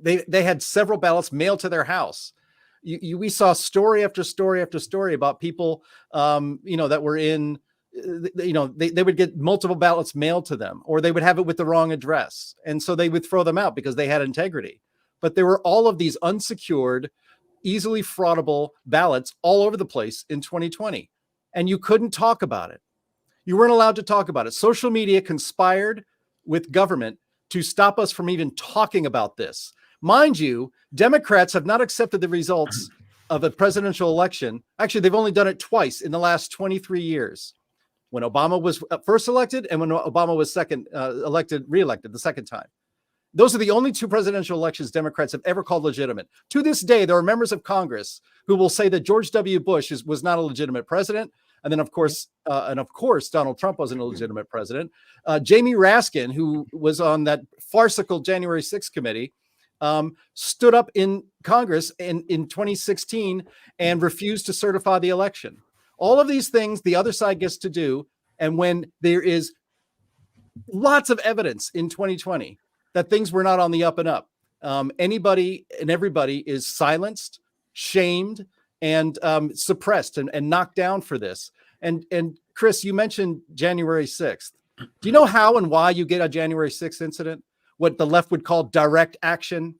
they had several ballots mailed to their house. We saw story after story after story about people, that were in, they would get multiple ballots mailed to them, or they would have it with the wrong address. And so they would throw them out because they had integrity. But there were all of these unsecured, easily fraudable ballots all over the place in 2020. And you couldn't talk about it. You weren't allowed to talk about it. Social media conspired with government to stop us from even talking about this. Mind you, Democrats have not accepted the results of a presidential election. Actually, they've only done it twice in the last 23 years. When Obama was first elected and when Obama was reelected the second time. Those are the only two presidential elections Democrats have ever called legitimate. To this day, there are members of Congress who will say that George W. Bush was not a legitimate president. And then, of course, Donald Trump wasn't a legitimate president. Jamie Raskin, who was on that farcical January 6th committee, stood up in Congress in 2016 and refused to certify the election. All of these things the other side gets to do. And when there is lots of evidence in 2020 that things were not on the up and up, anybody and everybody is silenced, shamed, and suppressed and knocked down for this. And Chris, you mentioned January 6th. Do you know how and why you get a January 6th incident? What the left would call direct action?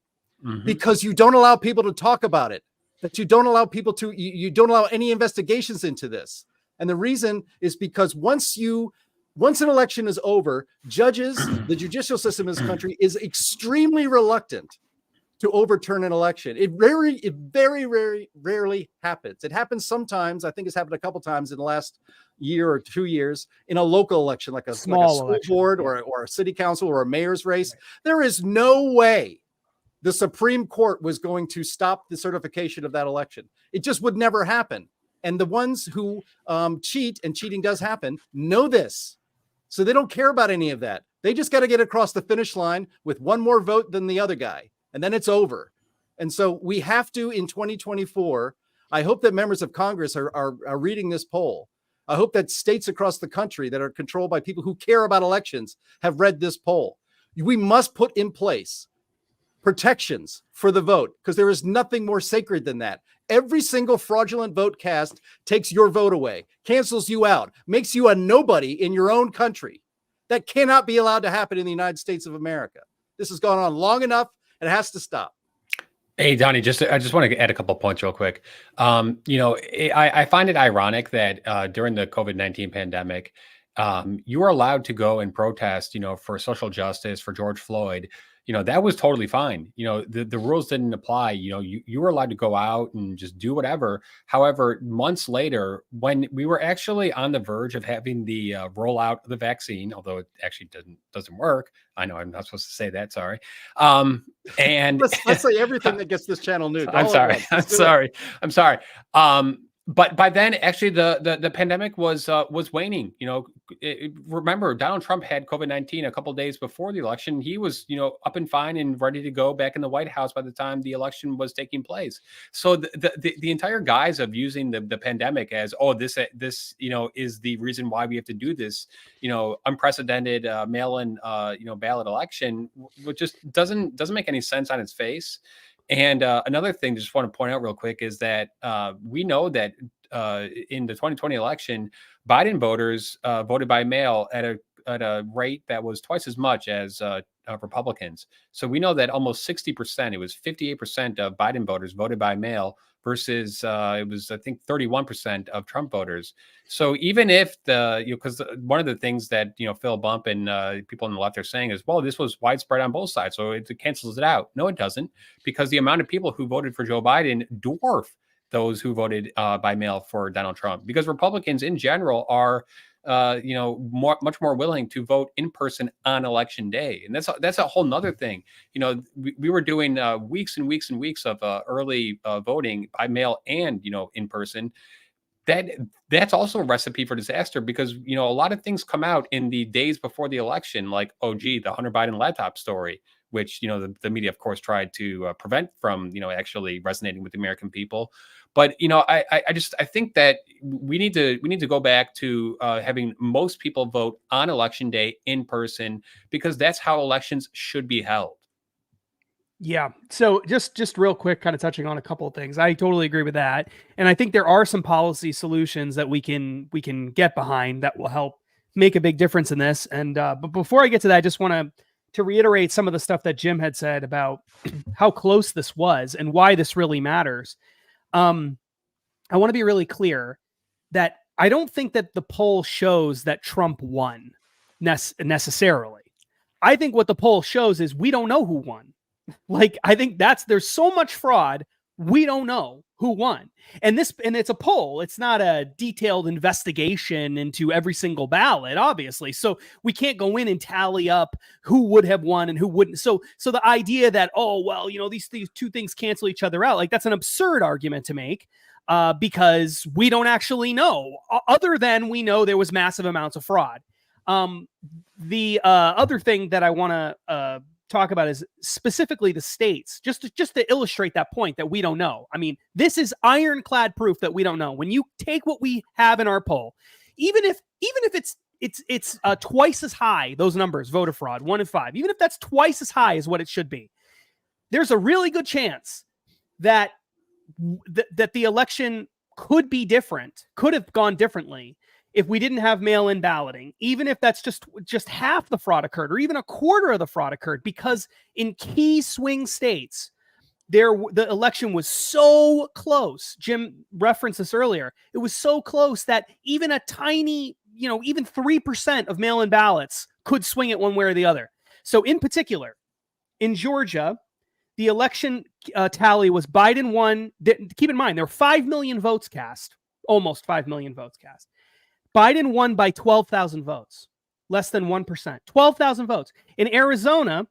Mm-hmm. Because you don't allow people to talk about it. That you don't allow people to, you don't allow any investigations into this. And the reason is because once an election is over, judges, the judicial system in this country is extremely reluctant to overturn an election. It very rarely happens. It happens sometimes. I think it's happened a couple times in the last year or 2 years in a local election, like a school board or a city council or a mayor's race. There is no way the Supreme Court was going to stop the certification of that election. It just would never happen. And the ones who cheat, and cheating does happen, know this. So they don't care about any of that. They just got to get across the finish line with one more vote than the other guy. And then it's over. And so we have to, in 2024, I hope that members of Congress are reading this poll. I hope that states across the country that are controlled by people who care about elections have read this poll. We must put in place protections for the vote, because there is nothing more sacred than that. Every single fraudulent vote cast takes your vote away, cancels you out, makes you a nobody in your own country. That cannot be allowed to happen in the United States of America. This has gone on long enough. It has to stop. Hey, Donnie, I just want to add a couple of points real quick. I find it ironic that during the COVID-19 pandemic, you were allowed to go and protest, for social justice, for George Floyd. That was totally fine. The rules didn't apply. You were allowed to go out and just do whatever. However, months later, when we were actually on the verge of having the rollout of the vaccine, although it actually doesn't work. I know I'm not supposed to say that. Sorry. And let's say everything that gets this channel nude. I'm sorry. But by then, actually, the pandemic was waning. Remember, Donald Trump had COVID-19 a couple days before the election. He was, up and fine and ready to go back in the White House by the time the election was taking place. So the entire guise of using the pandemic as, this is the reason why we have to do this, unprecedented mail-in ballot election, which just doesn't make any sense on its face. And another thing, just want to point out real quick, is that we know that in the 2020 election, Biden voters voted by mail at a rate that was twice as much as Republicans. So we know that almost 60%, it was 58% of Biden voters voted by mail versus it was, I think, 31% of Trump voters. So even if because one of the things that, Phil Bump and people on the left are saying is, well, this was widespread on both sides, so it cancels it out. No, it doesn't, because the amount of people who voted for Joe Biden dwarf those who voted by mail for Donald Trump, because Republicans in general are much more willing to vote in person on election day. And that's a whole nother thing. We were doing weeks and weeks and weeks of early voting by mail and, in person. That's also a recipe for disaster, because, a lot of things come out in the days before the election, like, the Hunter Biden laptop story, which, the media, of course, tried to prevent from, actually resonating with the American people. But, I think that we need to go back to having most people vote on election day in person, because that's how elections should be held. Yeah. So just real quick, kind of touching on a couple of things. I totally agree with that. And I think there are some policy solutions that we can get behind that will help make a big difference in this. And but before I get to that, I just want to reiterate some of the stuff that Jim had said about how close this was and why this really matters. I want to be really clear that I don't think that the poll shows that Trump won necessarily. I think what the poll shows is we don't know who won. I think there's so much fraud. We don't know who won. And it's a poll. It's not a detailed investigation into every single ballot, obviously. So we can't go in and tally up who would have won and who wouldn't. So the idea that, these two things cancel each other out, that's an absurd argument to make, because we don't actually know, other than we know there was massive amounts of fraud. The other thing that I want to talk about is specifically the states, just to illustrate that point that we don't know. I mean, this is ironclad proof that we don't know. When you take what we have in our poll, even if it's twice as high, those numbers, voter fraud, 1 in 5, even if that's twice as high as what it should be, there's a really good chance that the election could be different, could have gone differently if we didn't have mail-in balloting, even if that's just half the fraud occurred, or even a quarter of the fraud occurred, because in key swing states, the election was so close. Jim referenced this earlier. It was so close that even a tiny, even 3% of mail-in ballots could swing it one way or the other. So in particular, in Georgia, the election tally was Biden won. Keep in mind, there were 5 million votes cast, almost 5 million votes cast. Biden won by 12,000 votes, less than 1%, 12,000 votes. In Arizona,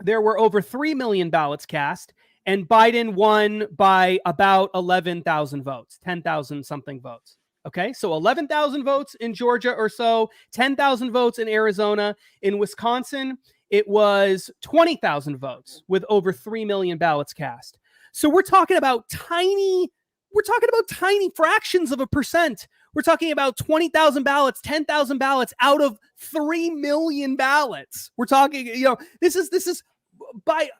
there were over 3 million ballots cast, and Biden won by about 11,000 votes, 10,000 something votes. Okay, so 11,000 votes in Georgia or so, 10,000 votes in Arizona. In Wisconsin, it was 20,000 votes with over 3 million ballots cast. So we're talking about tiny fractions of a percent. We're talking about 20,000 ballots, 10,000 ballots out of 3 million ballots. We're talking, this is by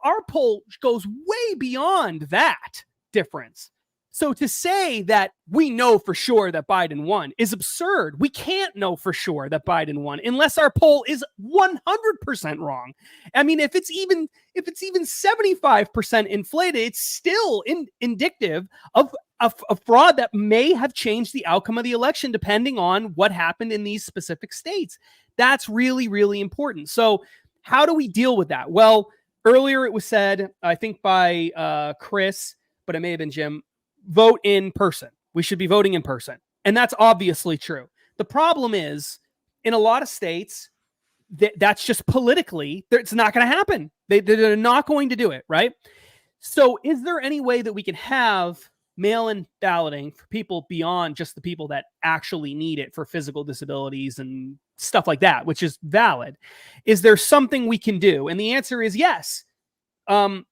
our poll goes way beyond that difference. So to say that we know for sure that Biden won is absurd. We can't know for sure that Biden won unless our poll is 100% wrong. I mean, if it's even 75% inflated, it's still indicative of a fraud that may have changed the outcome of the election depending on what happened in these specific states. That's really, really important. So how do we deal with that? Well, earlier it was said, I think by Chris, but it may have been Jim, vote in person. We should be voting in person. And that's obviously true. The problem is, in a lot of states, that's just politically, it's not going to happen. They're not going to do it, right? So is there any way that we can have mail-in balloting for people beyond just the people that actually need it for physical disabilities and stuff like that, which is valid. Is there something we can do? And the answer is yes.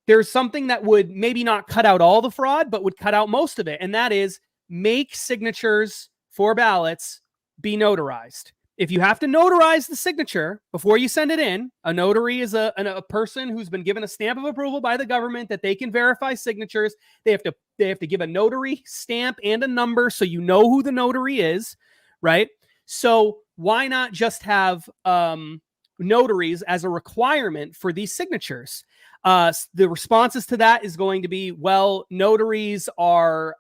There's something that would maybe not cut out all the fraud, but would cut out most of it. And that is make signatures for ballots be notarized. If you have to notarize the signature before you send it in, a notary is a person who's been given a stamp of approval by the government that they can verify signatures. They have to give a notary stamp and a number so you know who the notary is, right? So why not just have notaries as a requirement for these signatures? The responses to that is going to be, well, notaries are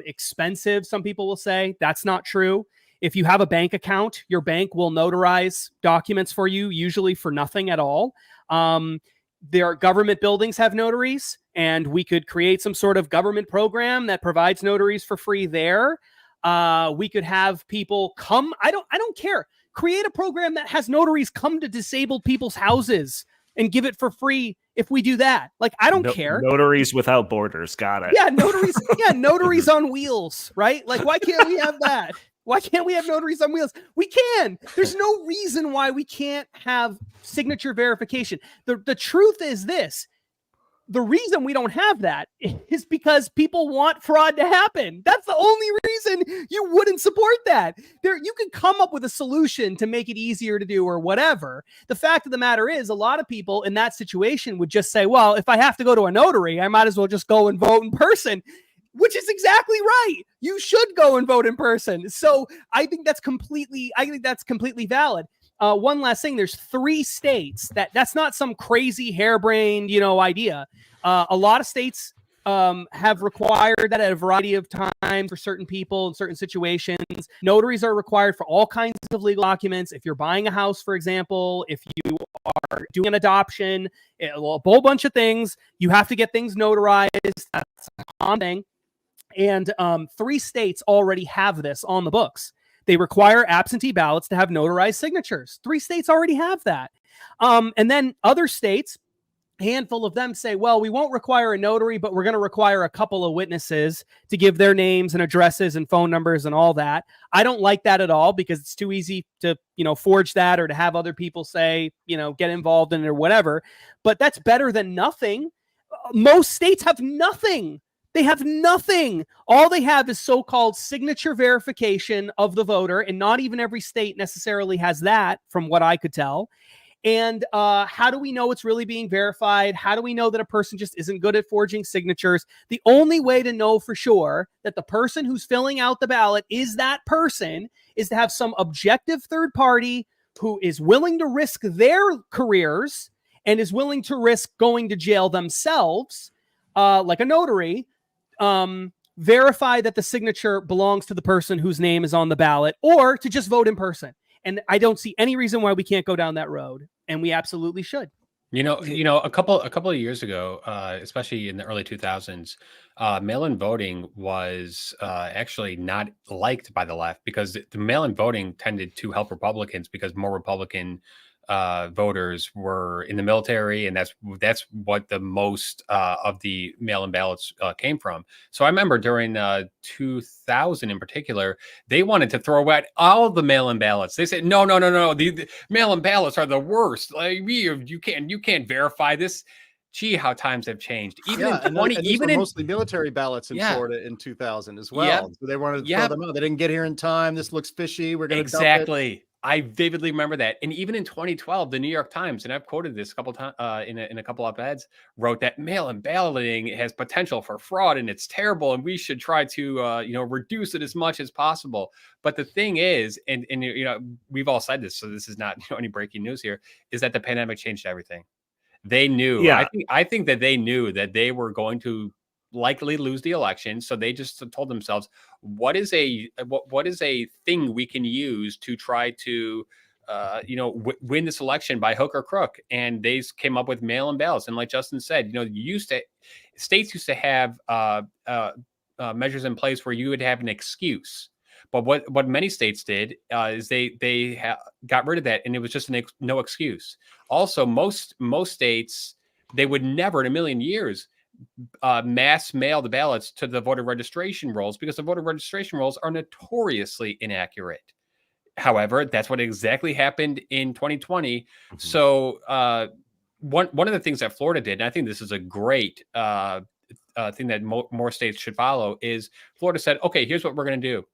expensive. Some people will say that's not true. If you have a bank account, your bank will notarize documents for you, usually for nothing at all. Their government buildings have notaries, and we could create some sort of government program that provides notaries for free there. We could have people come. I don't care. Create a program that has notaries come to disabled people's houses and give it for free. If we do that, like, I don't care. Notaries without borders. Got it. Yeah. Notaries. Yeah. Notaries on wheels, right? Like, why can't we have that? Why can't we have notaries on wheels? We can. There's no reason why we can't have signature verification. The truth is this. The reason we don't have that is because people want fraud to happen. That's the only reason you wouldn't support that. You could come up with a solution to make it easier to do or whatever. The fact of the matter is, a lot of people in that situation would just say, well, if I have to go to a notary, I might as well just go and vote in person. Which is exactly right. You should go and vote in person. So I think that's completely valid. One last thing, there's 3 states that's not some crazy harebrained, idea. A lot of states have required that at a variety of times for certain people in certain situations. Notaries are required for all kinds of legal documents. If you're buying a house, for example, if you are doing an adoption, a whole bunch of things, you have to get things notarized. That's a common thing. And 3 states already have this on the books. They require absentee ballots to have notarized signatures. 3 states already have that. And then other states, a handful of them say, well, we won't require a notary, but we're going to require a couple of witnesses to give their names and addresses and phone numbers and all that. I don't like that at all because it's too easy to, forge that or to have other people say, get involved in it or whatever. But that's better than nothing. Most states have nothing. They have nothing. All they have is so-called signature verification of the voter, and not even every state necessarily has that, from what I could tell. And how do we know it's really being verified? How do we know that a person just isn't good at forging signatures? The only way to know for sure that the person who's filling out the ballot is that person is to have some objective third party who is willing to risk their careers and is willing to risk going to jail themselves, like a notary, verify that the signature belongs to the person whose name is on the ballot, or to just vote in person. And I don't see any reason why we can't go down that road, and we absolutely should. A couple of years ago, especially in the early 2000s, mail-in voting was actually not liked by the left because the mail-in voting tended to help Republicans because more Republican voters were in the military, and that's what the most of the mail-in ballots came from. So I remember during 2000 in particular, they wanted to throw out all of the mail-in ballots. They said, no, the mail-in ballots are the worst. Like, you can't verify this. Gee, how times have changed. Mostly military ballots in Florida in 2000 as well. Yep. So they wanted to throw them out. They didn't get here in time. This looks fishy. We're going to dump it. I vividly remember that. And even in 2012, the New York Times, and I've quoted this a couple times in a couple of ads, wrote that mail-in balloting has potential for fraud and it's terrible, and we should try to reduce it as much as possible. But the thing is, and we've all said this, so this is not any breaking news here, is that the pandemic changed everything. They knew. Yeah. I think that they knew that they were going to likely lose the election, so they just told themselves, what is a thing we can use to try to win this election by hook or crook? And they came up with mail-in ballots. And like Justin said, states used to have measures in place where you would have an excuse. But what many states did is they got rid of that, and it was just no excuse. Also, most states, they would never in a million years mass mail the ballots to the voter registration rolls because the voter registration rolls are notoriously inaccurate. However, that's what exactly happened in 2020. Mhm. So one of the things that Florida did, and I think this is a great thing that more states should follow, is Florida said, okay, here's what we're going to do.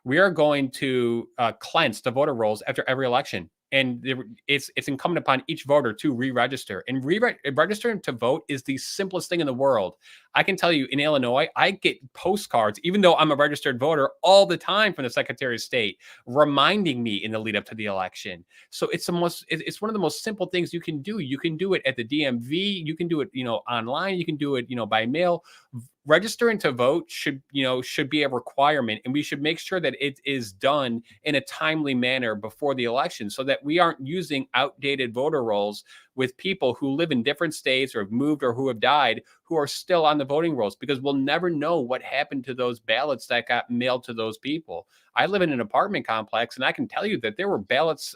We are going to cleanse the voter rolls after every election. And it's incumbent upon each voter to re-register. And registering to vote is the simplest thing in the world. I can tell you in Illinois, I get postcards, even though I'm a registered voter, all the time from the Secretary of State, reminding me in the lead up to the election. So it's one of the most simple things you can do. You can do it at the DMV. You can do it, online. You can do it, by mail. Registering to vote should be a requirement, and we should make sure that it is done in a timely manner before the election so that we aren't using outdated voter rolls with people who live in different states or have moved or who have died who are still on the voting rolls, because we'll never know what happened to those ballots that got mailed to those people. I live in an apartment complex, and I can tell you that there were ballots,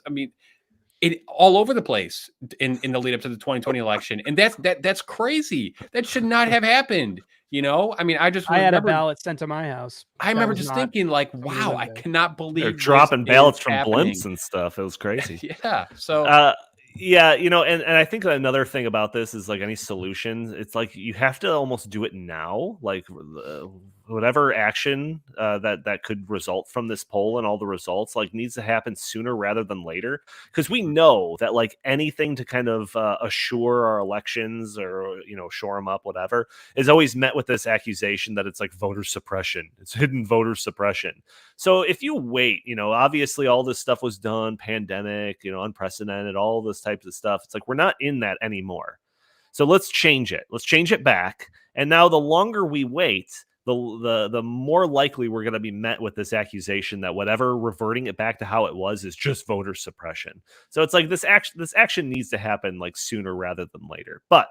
all over the place in the lead up to the 2020 election. And that's crazy. That should not have happened. I had a ballot sent to my house. I remember just thinking like, wow, I cannot believe they're dropping ballots from happening. blimps and stuff. It was crazy. Yeah. So and I think another thing about this is like any solutions, it's like you have to almost do it now. Like whatever action that could result from this poll and all the results like needs to happen sooner rather than later, because we know that like anything to kind of assure our elections or shore them up, whatever, is always met with this accusation that it's like voter suppression. It's hidden voter suppression. So if you wait, obviously all this stuff was done, pandemic, unprecedented, all this types of stuff. It's like we're not in that anymore. So let's change it. Let's change it back. And now the longer we wait, the more likely we're going to be met with this accusation that whatever reverting it back to how it was is just voter suppression. So it's like this action needs to happen like sooner rather than later. But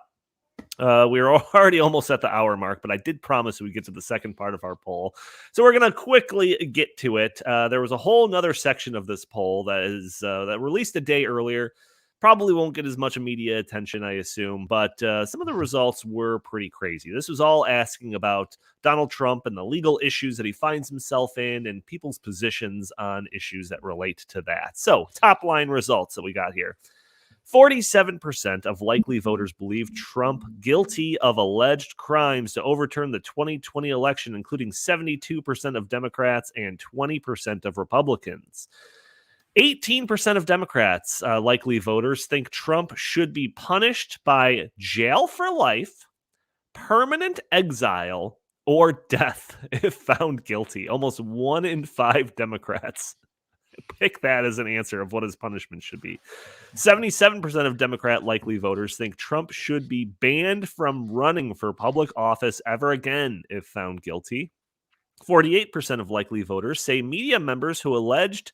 we're already almost at the hour mark, but I did promise we'd get to the second part of our poll. So we're going to quickly get to it. There was a whole nother section of this poll that released a day earlier. Probably won't get as much media attention, I assume, but some of the results were pretty crazy. This was all asking about Donald Trump and the legal issues that he finds himself in and people's positions on issues that relate to that. So, top line results that we got here. 47% of likely voters believe Trump guilty of alleged crimes to overturn the 2020 election, including 72% of Democrats and 20% of Republicans. 18% of Democrats, likely voters, think Trump should be punished by jail for life, permanent exile, or death if found guilty. Almost 1 in 5 Democrats pick that as an answer of what his punishment should be. 77% of Democrat likely voters think Trump should be banned from running for public office ever again if found guilty. 48% of likely voters say media members who alleged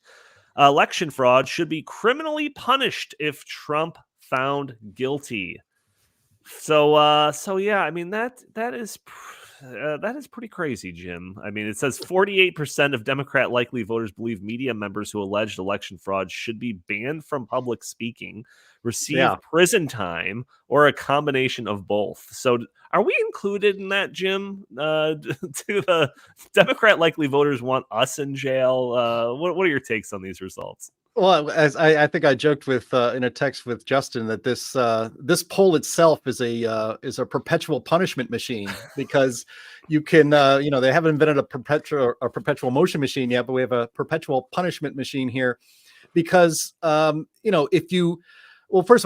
election fraud should be criminally punished if Trump found guilty. So yeah, that is pretty crazy, Jim. It says 48% of Democrat likely voters believe media members who alleged election fraud should be banned from public speaking, receive prison time, or a combination of both. So are we included in that, Jim? Do the Democrat likely voters want us in jail? What are your takes on these results? Well, as I think I joked with in a text with Justin that this poll itself is a perpetual punishment machine, because you can they haven't invented a perpetual motion machine yet, but we have a perpetual punishment machine here, because first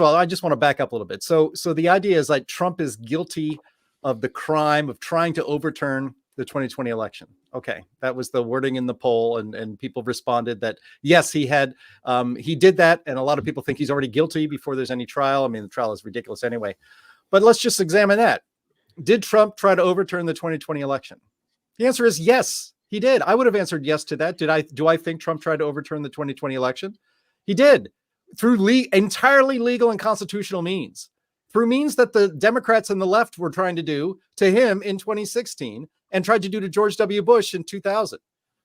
of all, I just want to back up a little bit. So the idea is like Trump is guilty of the crime of trying to overturn the 2020 election. Okay, that was the wording in the poll, and people responded that yes, he did that, and a lot of people think he's already guilty before there's any trial. The trial is ridiculous anyway. But let's just examine that. Did Trump try to overturn the 2020 election? The answer is yes, he did. I would have answered yes to that. Do I think Trump tried to overturn the 2020 election? He did, through entirely legal and constitutional means, through means that the Democrats and the left were trying to do to him in 2016 and tried to do to George W. Bush in 2000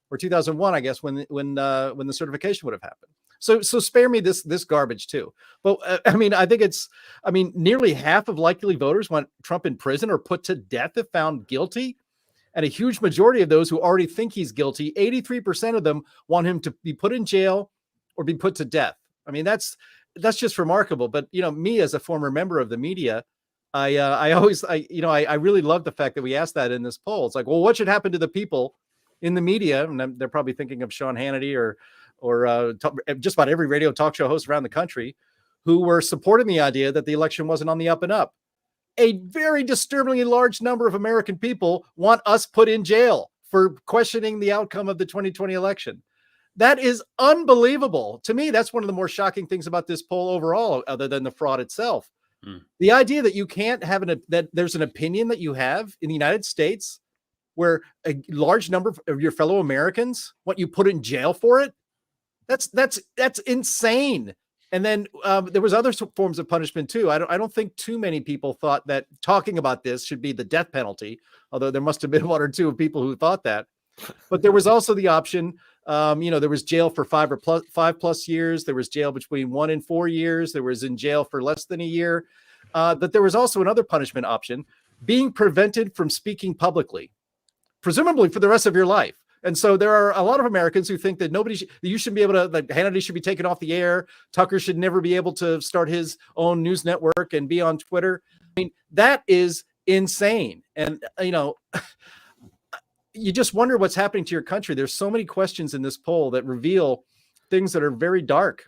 or 2001, I guess, when the certification would have happened. So spare me this garbage too. But I think nearly half of likely voters want Trump in prison or put to death if found guilty. And a huge majority of those who already think he's guilty, 83% of them want him to be put in jail or be put to death. I mean, that's just remarkable. But, me as a former member of the media, I really love the fact that we asked that in this poll. It's like, well, what should happen to the people in the media? And they're probably thinking of Sean Hannity or just about every radio talk show host around the country who were supporting the idea that the election wasn't on the up and up. A very disturbingly large number of American people want us put in jail for questioning the outcome of the 2020 election. That is unbelievable. To me, that's one of the more shocking things about this poll overall, other than the fraud itself. The idea that you can't have that there's an opinion that you have in the United States where a large number of your fellow Americans want you put in jail for it. That's insane. And then there was other forms of punishment too. I don't think too many people thought that talking about this should be the death penalty, although there must have been one or two people who thought that. But there was also the option, there was jail for 5+ years. There was jail between 1 and 4 years. There was in jail for less than a year. But there was also another punishment option, being prevented from speaking publicly, presumably for the rest of your life. And so there are a lot of Americans who think that you shouldn't be able to, like Hannity should be taken off the air. Tucker should never be able to start his own news network and be on Twitter. I mean, that is insane. And, you just wonder what's happening to your country. There's so many questions in this poll that reveal things that are very dark.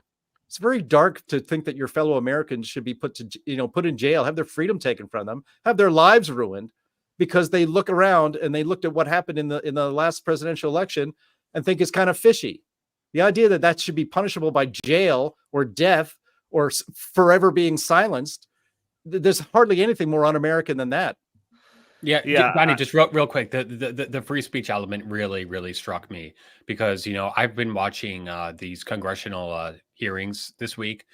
It's very dark to think that your fellow Americans should be put in jail, have their freedom taken from them, have their lives ruined, because they look around and they looked at what happened in the last presidential election and think it's kind of fishy. The idea that should be punishable by jail or death or forever being silenced, there's hardly anything more un-American than that. Yeah, Donnie, just real quick, the free speech element really, really struck me because, I've been watching these congressional hearings this week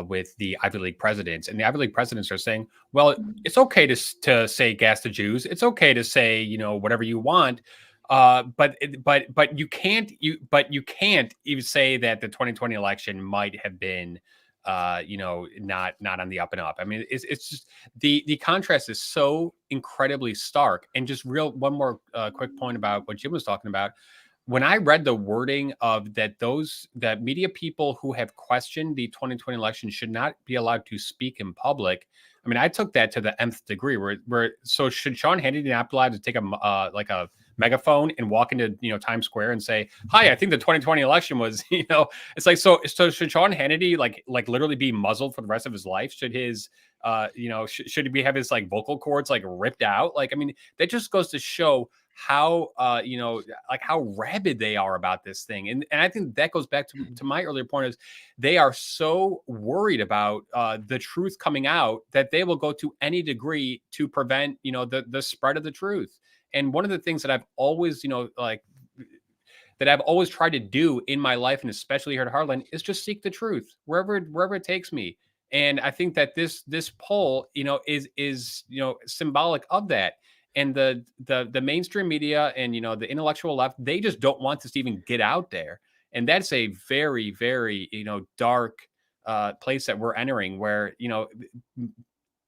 with the Ivy League presidents, and the Ivy League presidents are saying, well, it's okay to say gas the Jews. It's okay to say, whatever you want. But you can't even say that the 2020 election might have been, not on the up and up. I mean, it's just the contrast is so incredibly stark. And just one more quick point about what Jim was talking about. When I read the wording of that media people who have questioned the 2020 election should not be allowed to speak in public, I mean, I took that to the nth degree. So should Sean Hannity not be allowed to take a megaphone and walk into Times Square and say, "Hi, I think the 2020 election was," it's like so should Sean Hannity like literally be muzzled for the rest of his life? Should his should he have his vocal cords ripped out? I mean, that just goes to show how how rabid they are about this thing. And I think that goes back to my earlier point is they are so worried about the truth coming out that they will go to any degree to prevent the spread of the truth. And one of the things that I've always that I've always tried to do in my life, and especially here at Heartland, is just seek the truth wherever it takes me. And I think that this poll is symbolic of that. And the mainstream media and the intellectual left, they just don't want this to even get out there. And that's a very, very dark place that we're entering, where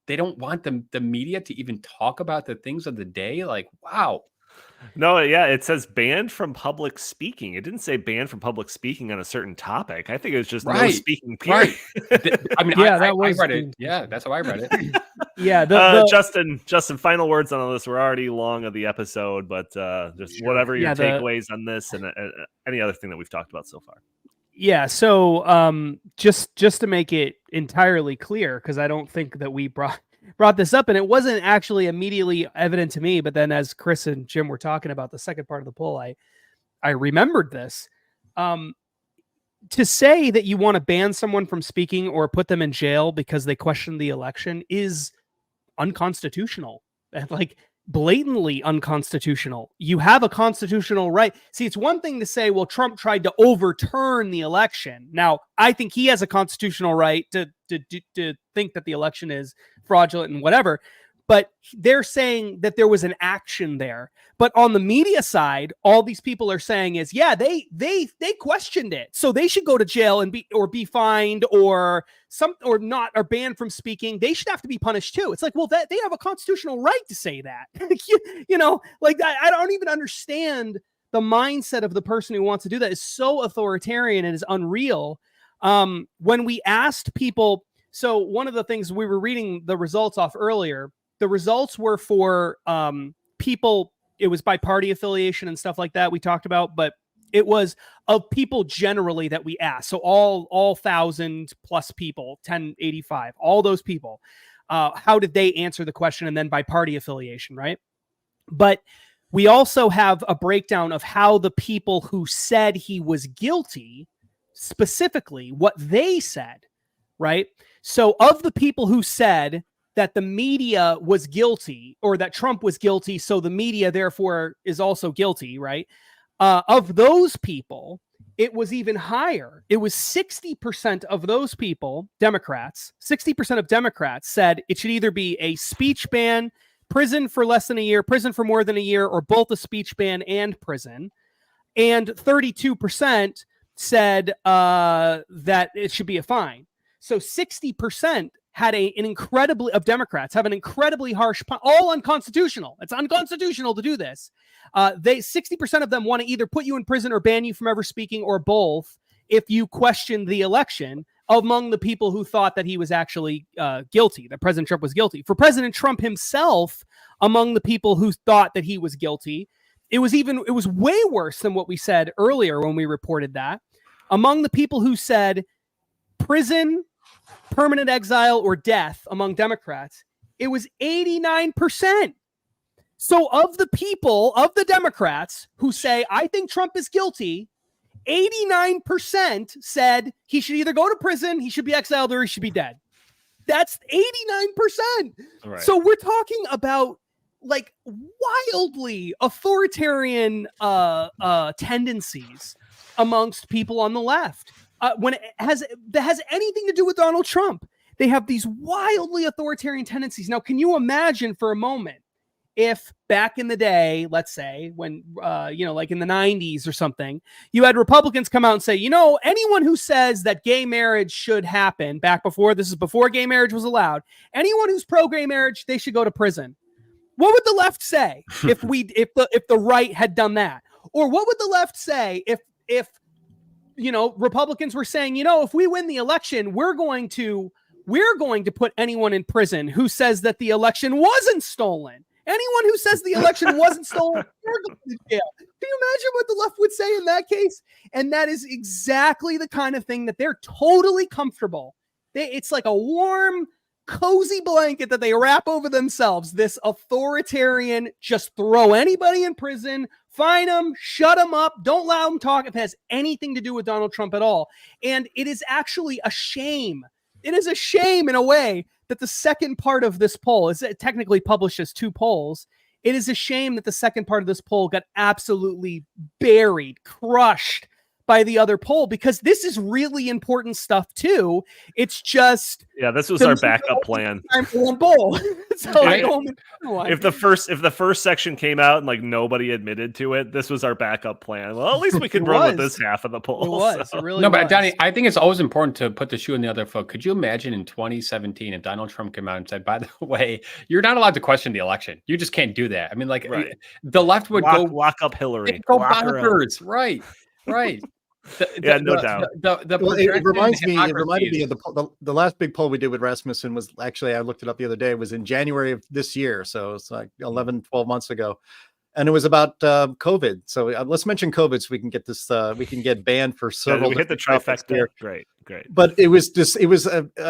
they don't want the media to even talk about the things of the day. Wow. No, yeah, it says banned from public speaking. It didn't say banned from public speaking on a certain topic. I think it was just no speaking period. Right. I mean, I read it. Yeah, that's how I read it. Yeah. Justin, final words on this. We're already long of the episode, but just whatever your takeaways on this and any other thing that we've talked about so far. Yeah. So just to make it entirely clear, because I don't think that we brought this up, and it wasn't actually immediately evident to me, but then as Chris and Jim were talking about the second part of the poll, I remembered this. To say that you want to ban someone from speaking or put them in jail because they question the election is unconstitutional. Blatantly unconstitutional. You have a constitutional right. See, it's one thing to say, well, Trump tried to overturn the election. Now, I think he has a constitutional right to think that the election is fraudulent and whatever. but they're saying that there was an action there. But on the media side, all these people are saying is, yeah, they questioned it, so they should go to jail and be fined or not, or banned from speaking. They should have to be punished too. It's like, well, that they have a constitutional right to say that. Like I don't even understand the mindset of the person who wants to do that. Is so authoritarian and is unreal. When we asked people, so one of the things we were reading the results off earlier, the results were for people. It was by party affiliation and stuff like that we talked about, but it was of people generally that we asked. So all 1,000 plus people, 1085, all those people, how did they answer the question? And then by party affiliation, right? But we also have a breakdown of how the people who said he was guilty, specifically what they said, right? So of the people who said that the media was guilty, or that Trump was guilty, so the media therefore is also guilty, right? Of those people, it was even higher. It was 60% of those people, Democrats, 60% of Democrats said it should either be a speech ban, prison for less than a year, prison for more than a year, or both a speech ban and prison. And 32% said that it should be a fine. So 60% had of Democrats have an incredibly harsh, all unconstitutional. It's unconstitutional to do this. 60% of them want to either put you in prison or ban you from ever speaking, or both, if you question the election, among the people who thought that he was actually guilty, that President Trump was guilty. For President Trump himself, among the people who thought that he was guilty, it was way worse than what we said earlier when we reported that. Among the people who said prison, permanent exile, or death among Democrats, it was 89%. So of the people, of the Democrats who say, I think Trump is guilty, 89% said he should either go to prison, he should be exiled, or he should be dead. That's 89%. Right. So we're talking about like wildly authoritarian tendencies amongst people on the left. When that has anything to do with Donald Trump, they have these wildly authoritarian tendencies. Now, can you imagine for a moment if back in the day, let's say when, like in the 90s or something, you had Republicans come out and say, anyone who says that gay marriage should happen before gay marriage was allowed, anyone who's pro-gay marriage, they should go to prison. What would the left say if the right had done that? Or what would the left say if Republicans were saying, if we win the election, we're going to put anyone in prison who says that the election wasn't stolen. Anyone who says the election wasn't stolen, we're going to jail. Can you imagine what the left would say in that case? And that is exactly the kind of thing that they're totally comfortable. It's like a warm, cozy blanket that they wrap over themselves. This authoritarian, just throw anybody in prison, fine them, shut them up, don't allow them talk if it has anything to do with Donald Trump at all. And it is actually a shame. It is a shame in a way that the second part of this poll is technically published as two polls. It is a shame that the second part of this poll got absolutely buried, crushed by the other poll, because this is really important stuff too. It's just, this was our backup plan. Time for one poll. If the first section came out and like nobody admitted to it, this was our backup plan. Well, at least we could run with this half of the poll. It was. So. It really no, was. but Donnie, I think it's always important to put the shoe in the other foot. Could you imagine in 2017 if Donald Trump came out and said, by the way, you're not allowed to question the election. You just can't do that. I mean, like the left would lock up Hillary. Go bonkers. Right. No doubt. It reminded me of the last big poll we did with Rasmussen was actually, I looked it up the other day, it was in January of this year. So it's like 11, 12 months ago. And it was about COVID. So let's mention COVID so we can get this, we can get banned for several. We hit the trifecta. Great. But I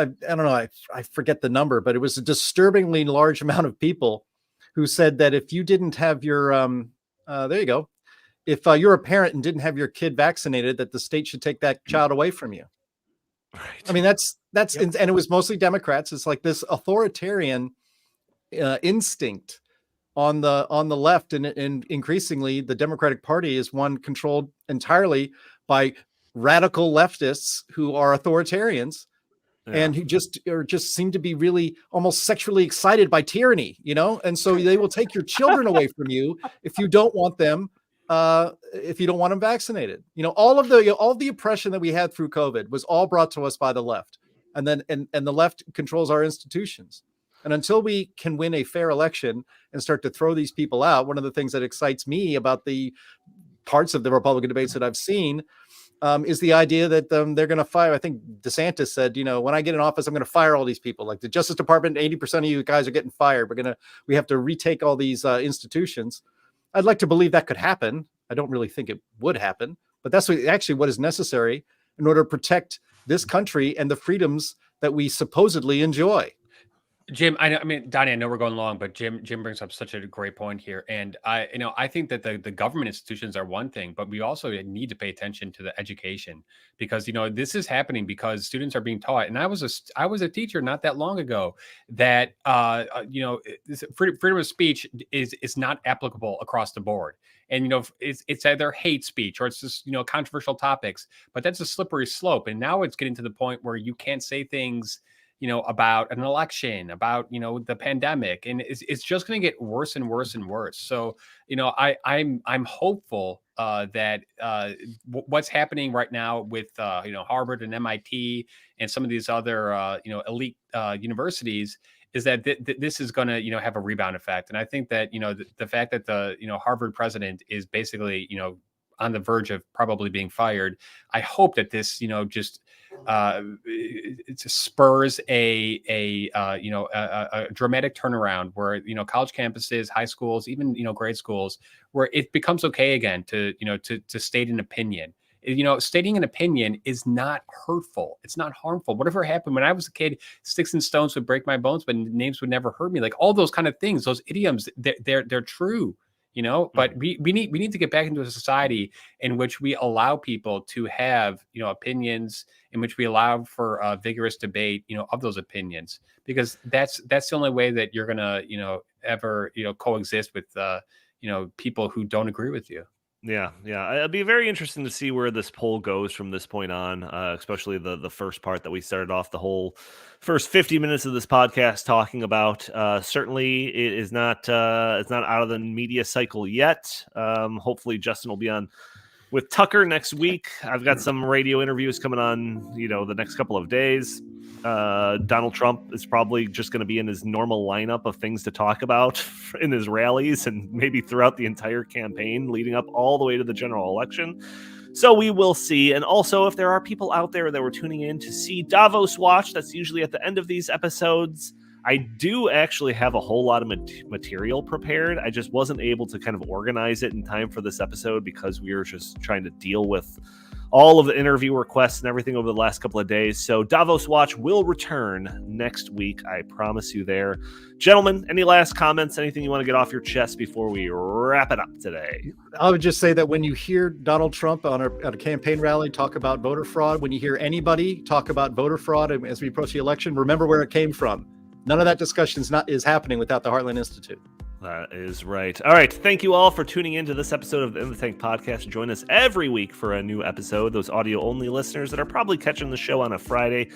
don't know, I forget the number, but it was a disturbingly large amount of people who said that if you didn't have your, there you go. If you're a parent and didn't have your kid vaccinated, that the state should take that child away from you. Right. I mean, that's and it was mostly Democrats. It's like this authoritarian instinct on the left, and increasingly the Democratic Party is one controlled entirely by radical leftists who are authoritarians and who just seem to be really almost sexually excited by tyranny, and so they will take your children away from you if you don't want them vaccinated. All of the oppression that we had through COVID was all brought to us by the left, and then and the left controls our institutions. And until we can win a fair election and start to throw these people out, one of the things that excites me about the parts of the Republican debates that I've seen is the idea that they're going to fire. I think DeSantis said, when I get in office, I'm going to fire all these people. Like the Justice Department, 80% of you guys are getting fired. We have to retake all these institutions. I'd like to believe that could happen. I don't really think it would happen, but that's what is necessary in order to protect this country and the freedoms that we supposedly enjoy. Jim, I mean, Donnie, I know we're going long, but Jim brings up such a great point here. And I think that the government institutions are one thing, but we also need to pay attention to the education, because, this is happening because students are being taught. And I was a teacher not that long ago that, freedom of speech is not applicable across the board. And, it's either hate speech or it's just, controversial topics, but that's a slippery slope. And now it's getting to the point where you can't say things about an election, about, the pandemic, and it's just going to get worse and worse and worse. So, I'm hopeful that what's happening right now with, Harvard and MIT and some of these other, elite universities is that this is going to, have a rebound effect. And I think that, the fact that the, Harvard president is basically, on the verge of probably being fired, I hope that this, just it spurs a dramatic turnaround where, college campuses, high schools, even, grade schools, where it becomes okay again to state an opinion. Stating an opinion is not hurtful. It's not harmful. Whatever happened when I was a kid, sticks and stones would break my bones, but names would never hurt me. Like all those kind of things, those idioms, they're true. But we need to get back into a society in which we allow people to have, opinions, in which we allow for vigorous debate, of those opinions, because that's the only way that you're going to, ever, coexist with, people who don't agree with you. Yeah. It'll be very interesting to see where this poll goes from this point on, especially the first part that we started off the whole first 50 minutes of this podcast talking about. Certainly, it is not it's not out of the media cycle yet. Hopefully, Justin will be on with Tucker next week. I've got some radio interviews coming on, the next couple of days. Donald Trump is probably just going to be in his normal lineup of things to talk about in his rallies and maybe throughout the entire campaign leading up all the way to the general election. So we will see. And also, if there are people out there that were tuning in to see Davos Watch, that's usually at the end of these episodes. I do actually have a whole lot of material prepared. I just wasn't able to kind of organize it in time for this episode because we were just trying to deal with all of the interview requests and everything over the last couple of days. So Davos Watch will return next week. I promise you there. Gentlemen, any last comments, anything you want to get off your chest before we wrap it up today? I would just say that when you hear Donald Trump at a campaign rally talk about voter fraud, when you hear anybody talk about voter fraud as we approach the election, remember where it came from. None of that discussion is happening without the Heartland Institute. That is right. All right. Thank you all for tuning in to this episode of the In the Tank podcast. Join us every week for a new episode. Those audio-only listeners that are probably catching the show on a Friday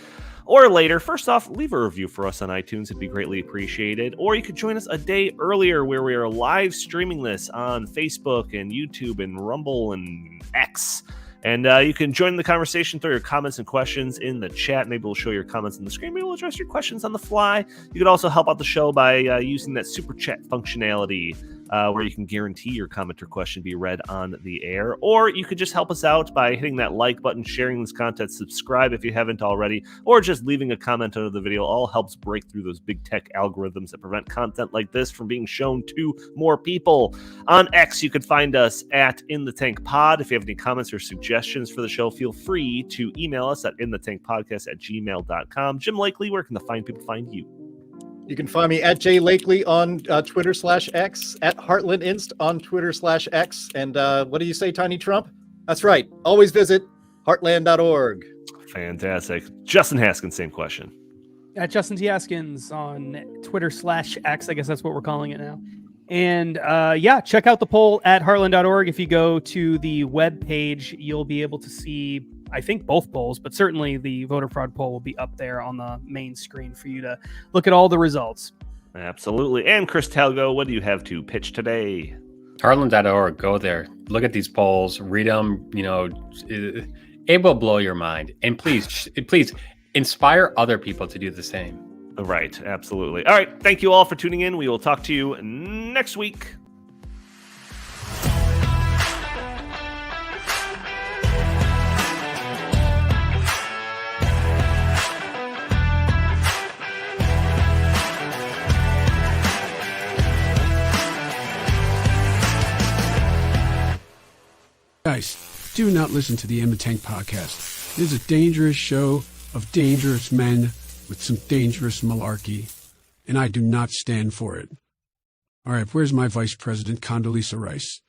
or later, first off, leave a review for us on iTunes. It'd be greatly appreciated. Or you could join us a day earlier where we are live streaming this on Facebook and YouTube and Rumble and X. And you can join the conversation, throw your comments and questions in the chat. Maybe we'll show your comments on the screen. Maybe we'll address your questions on the fly. You could also help out the show by using that super chat functionality where you can guarantee your comment or question be read on the air. Or you could just help us out by hitting that like button, sharing this content, subscribe if you haven't already, or just leaving a comment under the video. All helps break through those big tech algorithms that prevent content like this from being shown to more people. On X, you could find us at In The Tank Pod. If you have any comments or suggestions for the show, feel free to email us at inthethankpodcast@gmail.com. Jim Lakely, where can the fine people find you? You can find me at Jay Lakely on Twitter/X, at Heartland Inst on Twitter/X. And what do you say, Tiny Trump? That's right. Always visit heartland.org. Fantastic. Justin Haskins, same question. At Justin T. Haskins on Twitter/X. I guess that's what we're calling it now. And check out the poll at heartland.org. If you go to the web page, you'll be able to see I think both polls, but certainly the voter fraud poll will be up there on the main screen for you to look at all the results. Absolutely. And Chris Talgo, what do you have to pitch today? Heartland.org. Go there. Look at these polls. Read them. It will blow your mind. And please inspire other people to do the same. Right. Absolutely. All right. Thank you all for tuning in. We will talk to you next week. Guys, do not listen to the Emma Tank podcast. It is a dangerous show of dangerous men with some dangerous malarkey, and I do not stand for it. All right, where's my Vice President, Condoleezza Rice?